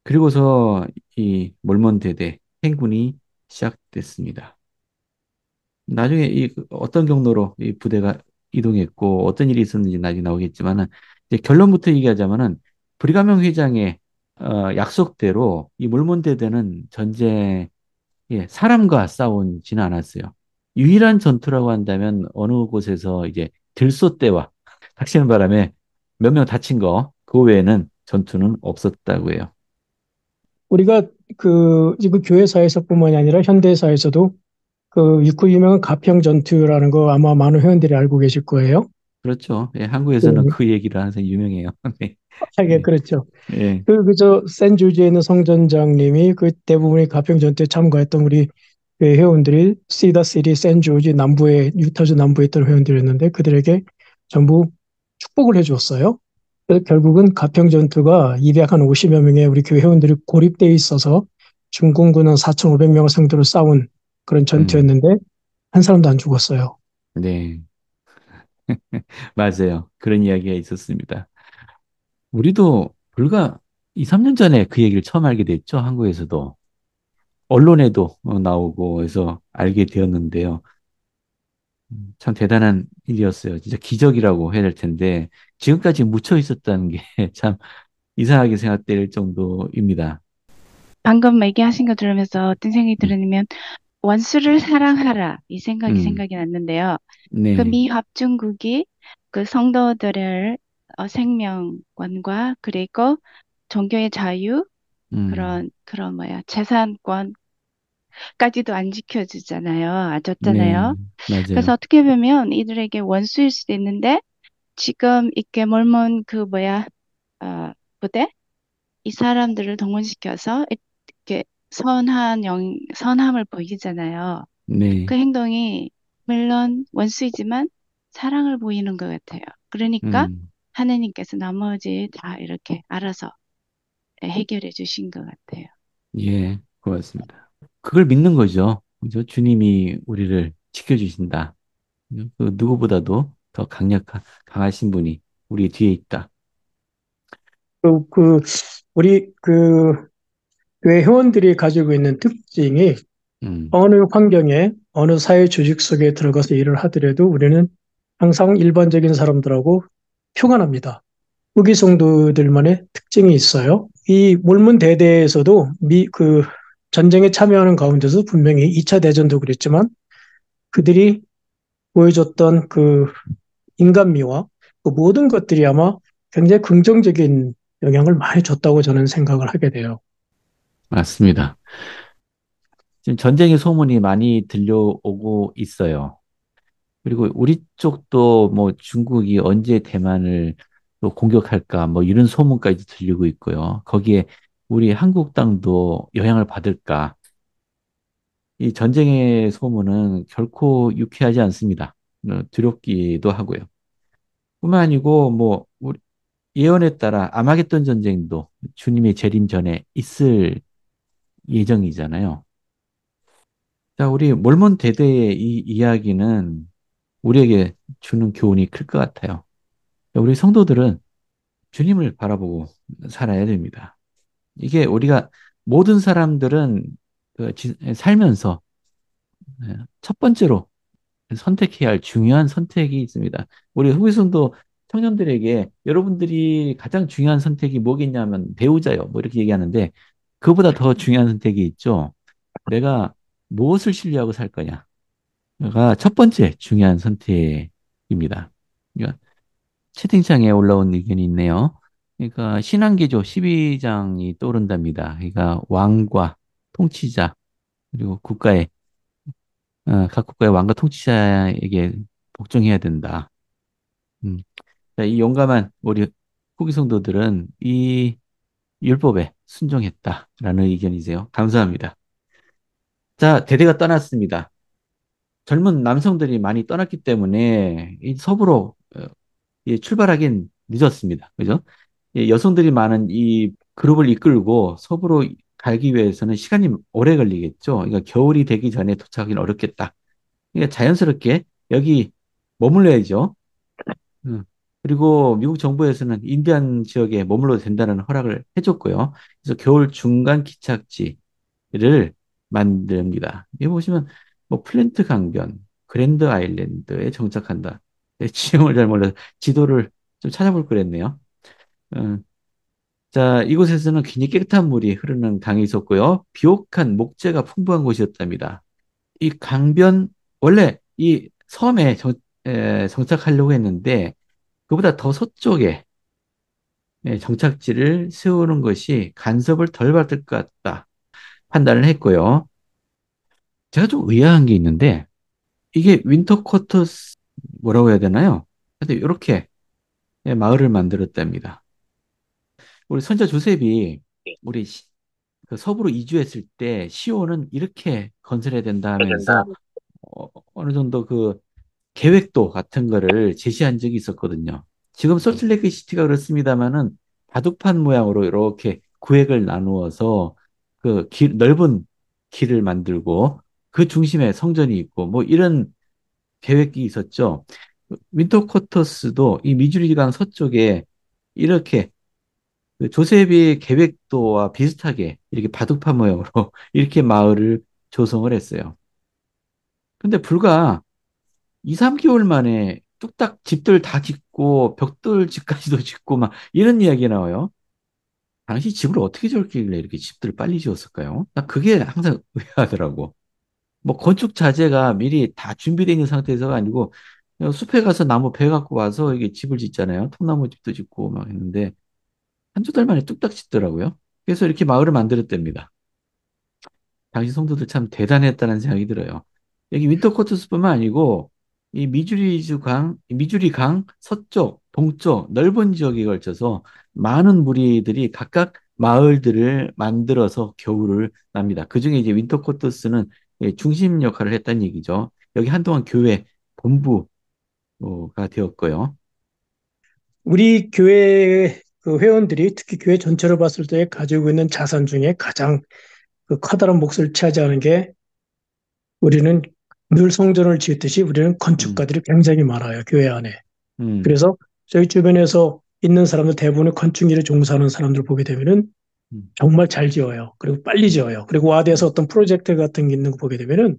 그리고서 이 몰몬대대 행군이 시작됐습니다. 나중에 어떤 경로로 이 부대가 이동했고 어떤 일이 있었는지 나중에 나오겠지만은 이제 결론부터 얘기하자면은 브리가명 회장의 약속대로 이 몰몬대대는 전쟁에 사람과 싸우지는 않았어요. 유일한 전투라고 한다면 어느 곳에서 이제 들소대와 닥치는 바람에 몇 명 다친 거, 그 외에는 전투는 없었다고 해요. 우리가 지금 교회사에서뿐만이 아니라 현대사에서도 그 유명한 가평전투라는 거 아마 많은 회원들이 알고 계실 거예요. 그렇죠. 예, 한국에서는 네. 그 얘기를 항상 유명해요. 네. 하게 네. 그렇죠. 예. 센조지에 있는 성전장님이 그 대부분의 가평전투에 참가했던 우리 그 회원들이 시다시티 센조지 남부에 유타주 남부에 있던 회원들이었는데 그들에게 전부 축복을 해주었어요. 그래서 결국은 가평전투가 250여 명의 우리 교회 회원들이 고립되어 있어서 중공군은 4,500명을 상대로 싸운 그런 음. 전투였는데 한 사람도 안 죽었어요. 네. 맞아요. 그런 이야기가 있었습니다. 우리도 불과 2, 3년 전에 그 얘기를 처음 알게 됐죠. 한국에서도. 언론에도 나오고 해서 알게 되었는데요. 참 대단한 일이었어요. 진짜 기적이라고 해야 될 텐데 지금까지 묻혀 있었다는 게 참 이상하게 생각될 정도입니다. 방금 얘기하신 거 들으면서 어떤 생각이 음, 들었냐면 원수를 사랑하라 이 음, 생각이 났는데요. 그 네, 미 합중국이 그 성도들을 생명권과 그리고 종교의 자유 음, 그런 뭐야 재산권까지도 안 지켜주잖아요. 안 네, 줬잖아요. 그래서 맞아요. 어떻게 보면 이들에게 원수일 수도 있는데 지금 이렇게 몰몬 그 뭐야 부대 이 사람들을 동원시켜서 이렇게 선함을 보이잖아요. 네, 그 행동이 물론 원수이지만 사랑을 보이는 것 같아요. 그러니까 음, 하느님께서 나머지 다 이렇게 알아서 해결해 주신 것 같아요. 예, 고맙습니다. 그걸 믿는 거죠. 그죠? 주님이 우리를 지켜주신다. 그 누구보다도 더 강하신 분이 우리 뒤에 있다. 그 우리 교회 회원들이 가지고 있는 특징이 음, 어느 환경에 어느 사회 조직 속에 들어가서 일을 하더라도 우리는 항상 일반적인 사람들하고 표가 납니다. 후기 성도들만의 특징이 있어요. 이 몰몬 대대에서도 전쟁에 참여하는 가운데서 분명히 2차 대전도 그랬지만 그들이 보여줬던 그 인간미와 그 모든 것들이 아마 굉장히 긍정적인 영향을 많이 줬다고 저는 생각을 하게 돼요. 맞습니다. 지금 전쟁의 소문이 많이 들려오고 있어요. 그리고 우리 쪽도 뭐 중국이 언제 대만을 또 공격할까 뭐 이런 소문까지 들리고 있고요. 거기에 우리 한국 땅도 영향을 받을까. 이 전쟁의 소문은 결코 유쾌하지 않습니다. 두렵기도 하고요. 뿐만 아니고 뭐 우리 예언에 따라 아마겟돈 전쟁도 주님의 재림 전에 있을 예정이잖아요. 자, 우리 몰몬 대대의 이 이야기는 우리에게 주는 교훈이 클 것 같아요. 우리 성도들은 주님을 바라보고 살아야 됩니다. 이게 우리가 모든 사람들은 살면서 첫 번째로 선택해야 할 중요한 선택이 있습니다. 우리 후기성도 청년들에게 여러분들이 가장 중요한 선택이 뭐겠냐면 배우자요. 뭐 이렇게 얘기하는데 그보다 더 중요한 선택이 있죠. 내가 무엇을 신뢰하고 살 거냐가 첫 번째 중요한 선택입니다. 그러니까 채팅창에 올라온 의견이 있네요. 그러니까 신앙기조 12장이 떠오른답니다. 그러니까 왕과 통치자 그리고 각 국가의 왕과 통치자에게 복종해야 된다. 음. 자, 이 용감한 우리 후기 성도들은 이 율법에 순종했다라는 의견이세요. 감사합니다. 자, 대대가 떠났습니다. 젊은 남성들이 많이 떠났기 때문에 이 서부로 출발하긴 늦었습니다. 그죠? 여성들이 많은 이 그룹을 이끌고 서부로 가기 위해서는 시간이 오래 걸리겠죠. 그러니까 겨울이 되기 전에 도착하기는 어렵겠다. 그러니까 자연스럽게 여기 머물러야죠. 음. 그리고 미국 정부에서는 인디안 지역에 머물러도 된다는 허락을 해줬고요. 그래서 겨울 중간 기착지를 만듭니다. 여기 보시면 뭐 플랜트 강변, 그랜드 아일랜드에 정착한다. 지형을 잘 몰라서 지도를 좀 찾아볼 거랬네요. 음, 자, 이곳에서는 굉장히 깨끗한 물이 흐르는 강이 있었고요. 비옥한 목재가 풍부한 곳이었답니다. 이 강변, 원래 이 섬에 정착하려고 했는데, 그보다 더 서쪽에 정착지를 세우는 것이 간섭을 덜 받을 것 같다 판단을 했고요. 제가 좀 의아한 게 있는데, 이게 윈터 쿼터스 뭐라고 해야 되나요? 하여튼 이렇게 마을을 만들었답니다. 우리 선자 조셉이 우리 그 서부로 이주했을 때 시온은 이렇게 건설해야 된다 하면서 어느 정도 그 계획도 같은 거를 제시한 적이 있었거든요. 지금 솔트레이크 시티가 그렇습니다만은 바둑판 모양으로 이렇게 구획을 나누어서 넓은 길을 만들고 그 중심에 성전이 있고 뭐 이런 계획이 있었죠. 윈터 쿼터스도 이 미주리 강 서쪽에 이렇게 그 조셉의 계획도와 비슷하게 이렇게 바둑판 모양으로 이렇게 마을을 조성을 했어요. 근데 불과 2, 3개월 만에 뚝딱 집들 다 짓고 벽돌 집까지도 짓고 막 이런 이야기 나와요. 당시 집을 어떻게 저렇게 이렇게 집들을 빨리 지었을까요? 나 그게 항상 의아하더라고. 뭐 건축 자재가 미리 다 준비되어 있는 상태에서가 아니고 그냥 숲에 가서 나무 베 갖고 와서 이게 집을 짓잖아요. 통나무 집도 짓고 막 했는데 한두 달 만에 뚝딱 짓더라고요. 그래서 이렇게 마을을 만들었답니다. 당시 성도들 참 대단했다는 생각이 들어요. 여기 윈터코트스뿐만 아니고 미주리 강 서쪽, 동쪽 넓은 지역에 걸쳐서 많은 무리들이 각각 마을들을 만들어서 겨울을 납니다. 그중에 이제 윈터코트스는 중심 역할을 했다는 얘기죠. 여기 한동안 교회 본부가 되었고요. 우리 교회 그 회원들이 특히 교회 전체로 봤을 때 가지고 있는 자산 중에 가장 그 커다란 몫을 차지하는 게 우리는 늘 성전을 짓듯이 우리는 음, 건축가들이 굉장히 많아요, 교회 안에. 음, 그래서 저희 주변에서 있는 사람들 대부분의 건축 일에 종사하는 사람들 보게 되면은 음, 정말 잘 지어요. 그리고 빨리 지어요. 그리고 와드에서 어떤 프로젝트 같은 게 있는 거 보게 되면은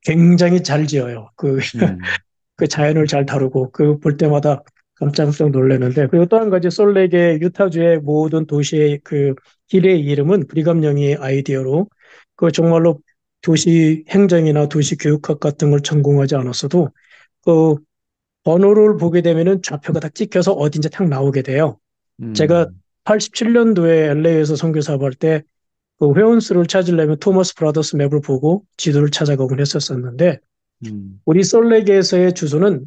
굉장히 잘 지어요. 음, 그 자연을 잘 다루고 그 볼 때마다 깜짝깜짝 놀라는데 그리고 또 한 가지 솔렉의 유타주의 모든 도시의 그 길의 이름은 브리감령의 아이디어로 그 정말로 도시 행정이나 도시 교육학 같은 걸 전공하지 않았어도 그 번호를 보게 되면은 좌표가 딱 찍혀서 어딘지 딱 나오게 돼요. 제가 음, 87년도에 LA에서 선교사업 할때 그 회원수를 찾으려면 토머스 브라더스 맵을 보고 지도를 찾아가곤 했었었는데 음, 우리 솔레게에서의 주소는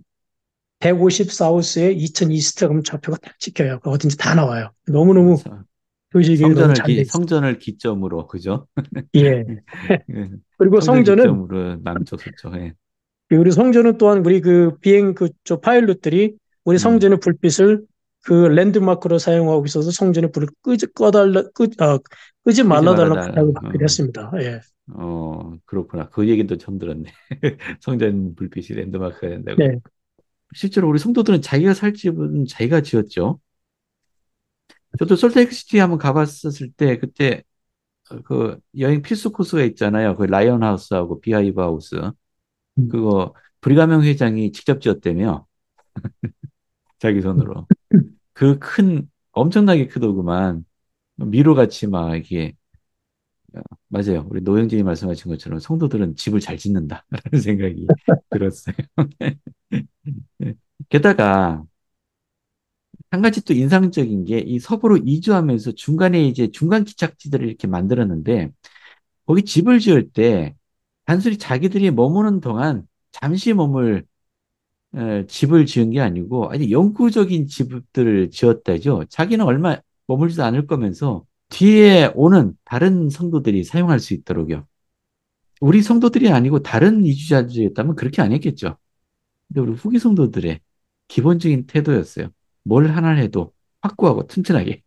150 사우스에 2000 이스트 그럼 좌표가 딱 찍혀요. 어딘지 다 나와요. 너무너무 그렇죠. 교직이 너무 잘 돼 있어요. 성전을 기점으로, 그죠? 예. 예, 그리고 성전 성전은 기점으로 남쪽, 서쪽, 예. 우리 성전은 또한 우리 그 비행 그저 파일럿들이 우리 음, 성전의 불빛을 그 랜드마크로 사용하고 있어서 성전의 불을 끄지 끄지 말아달라고 말아달라. 부탁을 받기로 했습니다. 예. 그렇구나. 그 얘기도 처음 들었네. 성전 불빛이 랜드마크가 된다고. 네. 실제로 우리 성도들은 자기가 살 집은 자기가 지었죠. 저도 솔트레이크시티 한번 가봤었을 때 그때 그 여행 필수 코스가 있잖아요. 그 라이언 하우스하고 비하이브 하우스. 음. 그거 브리가명 회장이 직접 지었다며. 자기 손으로. 그 큰 엄청나게 크더구만. 미로같이 막 이게 맞아요. 우리 노영진이 말씀하신 것처럼 성도들은 집을 잘 짓는다라는 생각이 들었어요. 게다가 한 가지 또 인상적인 게 이 서부로 이주하면서 중간에 이제 중간 기착지들을 이렇게 만들었는데 거기 집을 지을 때 단순히 자기들이 머무는 동안 잠시 머물 집을 지은 게 아니고 아주 영구적인 집들을 지었다죠. 자기는 얼마 머물지도 않을 거면서 뒤에 오는 다른 성도들이 사용할 수 있도록요. 우리 성도들이 아니고 다른 이주자들이었다면 그렇게 안 했겠죠. 근데 우리 후기 성도들의 기본적인 태도였어요. 뭘 하나 해도 확고하고 튼튼하게.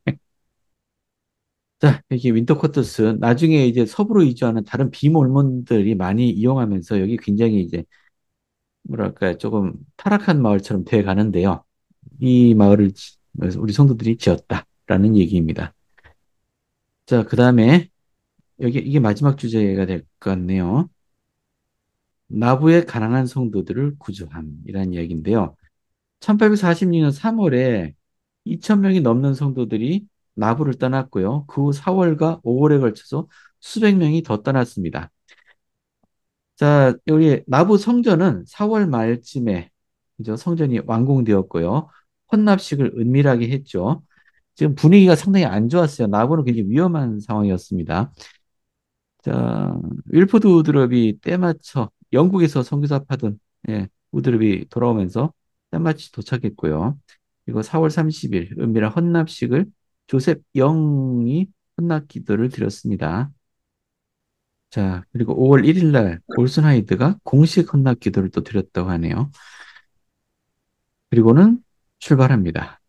자, 여기 윈터 코터스 나중에 이제 서부로 이주하는 다른 비몰몬들이 많이 이용하면서 여기 굉장히 이제 뭐랄까 조금 타락한 마을처럼 돼 가는데요. 이 마을을 우리 성도들이 지었다라는 얘기입니다. 자, 그다음에 여기 이게 마지막 주제가 될 것 같네요. 나부의 가난한 성도들을 구조함이라는 이야기인데요. 1846년 3월에 2,000명이 넘는 성도들이 나부를 떠났고요. 그 후 4월과 5월에 걸쳐서 수백 명이 더 떠났습니다. 자, 여기 나부 성전은 4월 말쯤에 그죠? 성전이 완공되었고요. 헌납식을 은밀하게 했죠. 지금 분위기가 상당히 안 좋았어요. 나부는 굉장히 위험한 상황이었습니다. 자, 윌포드 우드럽이 때맞춰 영국에서 선교사하던 우드럽이 돌아오면서 때마치 도착했고요. 그리고 4월 30일 은밀한 헌납식을 조셉 영이 헌납 기도를 드렸습니다. 자, 그리고 5월 1일 날 올슨 하이드가 공식 헌납 기도를 또 드렸다고 하네요. 그리고는 출발합니다.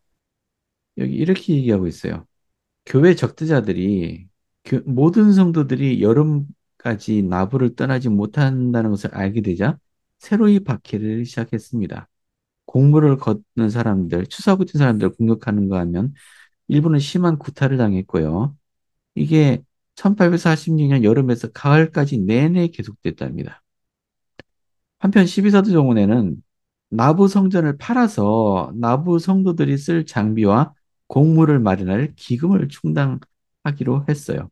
여기 이렇게 얘기하고 있어요. 교회 적대자들이 모든 성도들이 여름까지 나부를 떠나지 못한다는 것을 알게 되자 새로이 박해를 시작했습니다. 공물을 걷는 사람들, 추사 붙인 사람들 공격하는가 하면 일부는 심한 구타를 당했고요. 이게 1846년 여름에서 가을까지 내내 계속됐답니다. 한편 12사도정원에는 나부 성전을 팔아서 나부 성도들이 쓸 장비와 공물을 마련할 기금을 충당하기로 했어요.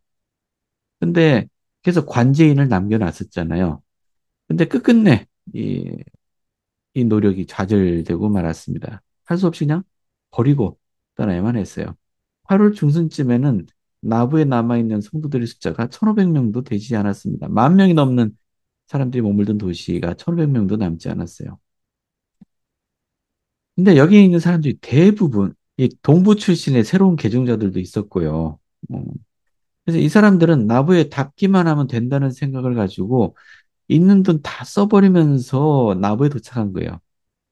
근데 그래서 관제인을 남겨놨었잖아요. 근데 끝끝내 이 노력이 좌절되고 말았습니다. 할 수 없이 그냥 버리고 떠나야만 했어요. 8월 중순쯤에는 나부에 남아있는 성도들의 숫자가 1,500명도 되지 않았습니다. 10,000명이 넘는 사람들이 머물던 도시가 1,500명도 남지 않았어요. 근데 여기 있는 사람들이 대부분 이 동부 출신의 새로운 개종자들도 있었고요. 어, 그래서 이 사람들은 나부에 닿기만 하면 된다는 생각을 가지고 있는 돈 다 써버리면서 나부에 도착한 거예요.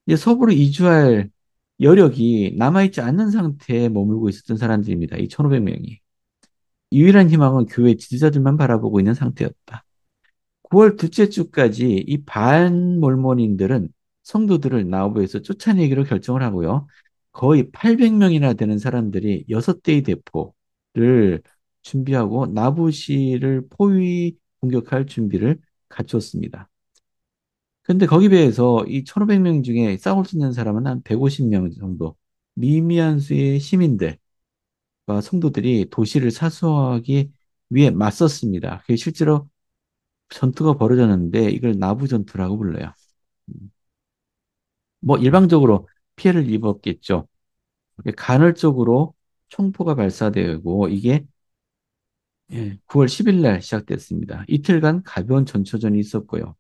이제 서부로 이주할 여력이 남아있지 않는 상태에 머물고 있었던 사람들입니다. 이 1,500명이. 유일한 희망은 교회 지도자들만 바라보고 있는 상태였다. 9월 둘째 주까지 이 반몰몬인들은 성도들을 나우부에서 쫓아내기로 결정을 하고요. 거의 800명이나 되는 사람들이 6대의 대포를 준비하고 나부시를 포위 공격할 준비를 갖췄습니다. 근데 거기 비해서 이 1500명 중에 싸울 수 있는 사람은 한 150명 정도, 미미한 수의 시민들과 성도들이 도시를 사수하기 위해 맞섰습니다. 그게 실제로 전투가 벌어졌는데 이걸 나부 전투라고 불러요. 뭐 일방적으로 피해를 입었겠죠. 간헐적으로 총포가 발사되고 이게 9월 10일 날 시작됐습니다. 이틀간 가벼운 전초전이 있었고요.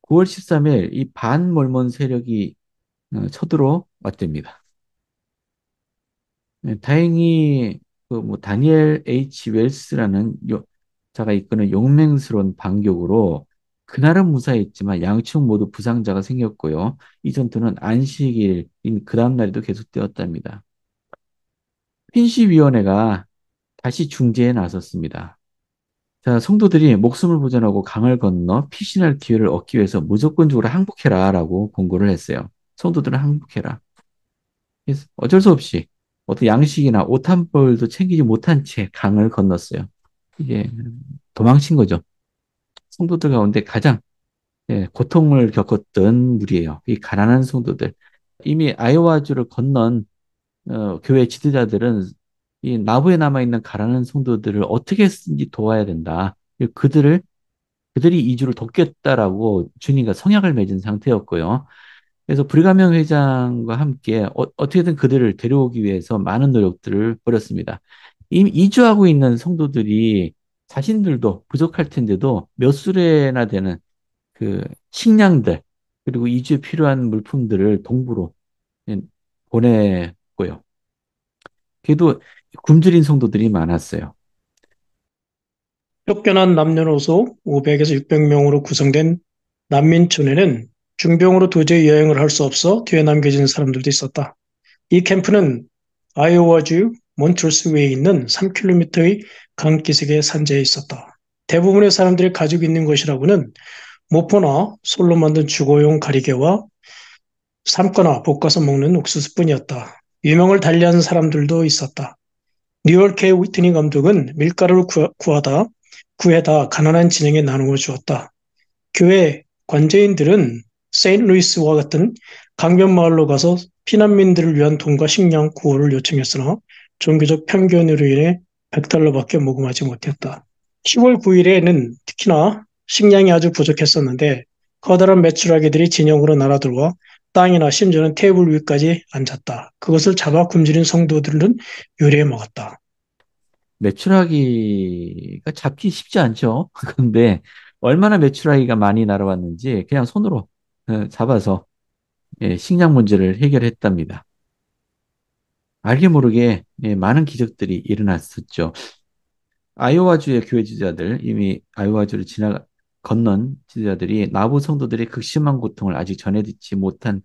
9월 13일 이 반몰몬 세력이 쳐들어 왔답니다. 다행히 그 뭐 다니엘 H 웰스라는 자가 이끄는 용맹스러운 반격으로 그날은 무사했지만 양측 모두 부상자가 생겼고요. 이 전투는 안식일인 그 다음 날에도 계속되었답니다. 핀시위원회가 다시 중재에 나섰습니다. 자, 성도들이 목숨을 보존하고 강을 건너 피신할 기회를 얻기 위해서 무조건적으로 항복해라라고 권고를 했어요. 성도들은 항복해라. 그래서 어쩔 수 없이 어떤 양식이나 옷 한 벌도 챙기지 못한 채 강을 건넜어요. 이게 도망친 거죠. 성도들 가운데 가장 고통을 겪었던 무리예요. 이 가난한 성도들. 이미 아이오와주를 건넌 교회 지도자들은 이 나부에 남아있는 가난한 성도들을 어떻게 해서든지 도와야 된다. 그들이 이주를 돕겠다라고 주님과 성약을 맺은 상태였고요. 그래서 브리가명 회장과 함께 어떻게든 그들을 데려오기 위해서 많은 노력들을 벌였습니다. 이미 이주하고 있는 성도들이 자신들도 부족할 텐데도 몇 수레나 되는 그 식량들 그리고 이주에 필요한 물품들을 동부로 보냈고요. 그래도 굶주린 성도들이 많았어요. 쫓겨난 남녀노소 500에서 600명으로 구성된 난민촌에는 중병으로 도저히 여행을 할 수 없어 뒤에 남겨진 사람들도 있었다. 이 캠프는 아이오와주 몬트루스웨이에 있는 3km의 강기슭의 산지에 있었다. 대부분의 사람들이 가지고 있는 것이라고는 모포나 솔로 만든 주거용 가리개와 삶거나 볶아서 먹는 옥수수뿐이었다. 유명을 달리하는 사람들도 있었다. 뉴욕의 위트니 감독은 밀가루를 구해다 가난한 진영에 나누어 주었다. 교회 관제인들은 세인트루이스와 같은 강변 마을로 가서 피난민들을 위한 돈과 식량 구호를 요청했으나 종교적 편견으로 인해 $100밖에 모금하지 못했다. 10월 9일에는 특히나 식량이 아주 부족했었는데 커다란 메추라기들이 진영으로 날아들어와 땅이나 심지어는 테이블 위까지 앉았다. 그것을 잡아 굶주린 성도들은 요리해 먹었다. 메추라기가 잡기 쉽지 않죠. 근데 얼마나 메추라기가 많이 날아왔는지 그냥 손으로 잡아서 식량 문제를 해결했답니다. 알게 모르게 많은 기적들이 일어났었죠. 아이오와주의 교회 지도자들, 이미 아이오와주를 건넌 지도자들이 나부 성도들의 극심한 고통을 아직 전해듣지 못한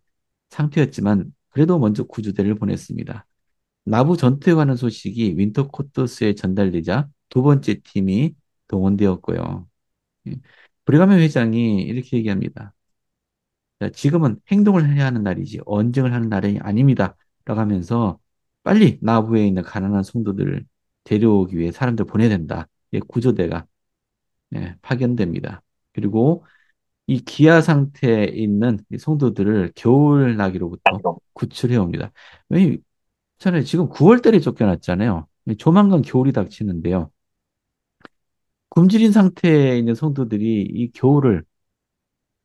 상태였지만 그래도 먼저 구조대를 보냈습니다. 나부 전투에 관한 소식이 윈터코터스에 전달되자 두 번째 팀이 동원되었고요. 예. 브리가멘 회장이 이렇게 얘기합니다. 자, 지금은 행동을 해야 하는 날이지 언쟁을 하는 날이 아닙니다. 라고 하면서 빨리 나부에 있는 가난한 성도들을 데려오기 위해 사람들 보내야 된다. 예, 구조대가 파견됩니다. 그리고 이 기아 상태에 있는 이 성도들을 겨울 나기로부터 구출해 옵니다. 왜냐면 지금 9월달에 쫓겨났잖아요. 조만간 겨울이 닥치는데요. 굶주린 상태에 있는 성도들이 이 겨울을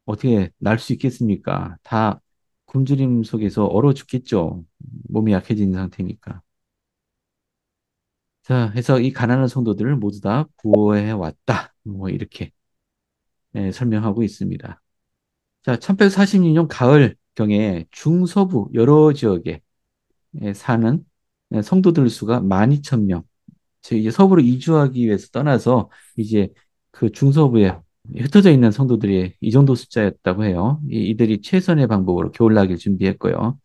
어떻게 날 수 있겠습니까? 다 굶주림 속에서 얼어 죽겠죠. 몸이 약해진 상태니까. 자, 해서 이 가난한 성도들을 모두 다 구호해 왔다. 뭐 이렇게 설명하고 있습니다. 자, 1846년 가을경에 중서부 여러 지역에 사는 성도들 수가 12,000명. 이제 서부로 이주하기 위해서 떠나서 이제 그 중서부에 흩어져 있는 성도들이 이 정도 숫자였다고 해요. 이들이 최선의 방법으로 겨울나기를 준비했고요.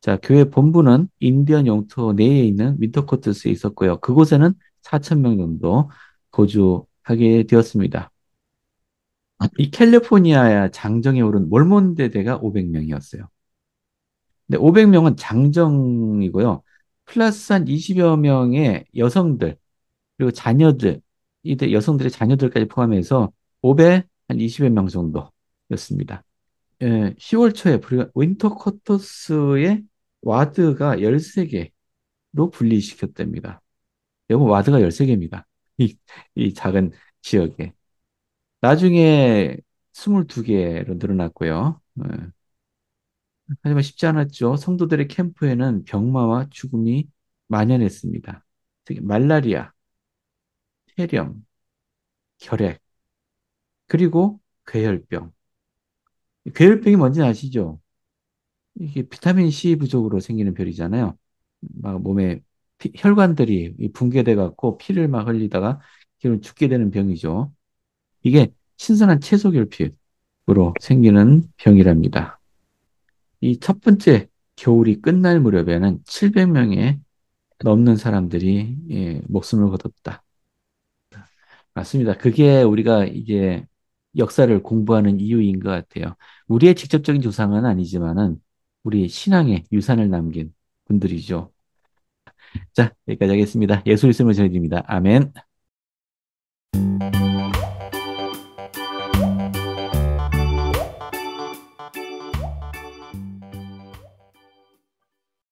자, 교회 본부는 인디언 영토 내에 있는 윈터코트스에 있었고요. 그곳에는 4천 명 정도 거주하게 되었습니다. 이 캘리포니아 장정에 오른 몰몬대대가 500명이었어요. 근데 500명은 장정이고요. 플러스 한 20여 명의 여성들, 그리고 자녀들, 이들 여성들의 자녀들까지 포함해서 500, 한 20여 명 정도였습니다. 10월 초에 윈터 쿼터스의 와드가 13개로 분리시켰답니다. 여러분, 와드가 13개입니다. 이 작은 지역에. 나중에 22개로 늘어났고요. 하지만 쉽지 않았죠. 성도들의 캠프에는 병마와 죽음이 만연했습니다. 특히 말라리아, 폐렴, 결핵, 그리고 괴혈병. 괴혈병이 뭔지 아시죠? 이게 비타민 C 부족으로 생기는 병이잖아요. 막 몸에 혈관들이 붕괴돼 갖고 피를 막 흘리다가 결국 죽게 되는 병이죠. 이게 신선한 채소 결핍으로 생기는 병이랍니다. 이 첫 번째 겨울이 끝날 무렵에는 700명의 넘는 사람들이 목숨을 거뒀다. 맞습니다. 그게 우리가 이제 역사를 공부하는 이유인 것 같아요. 우리의 직접적인 조상은 아니지만은 우리 신앙의 유산을 남긴 분들이죠. 자, 여기까지 하겠습니다. 예수 이름으로 전해드립니다. 아멘.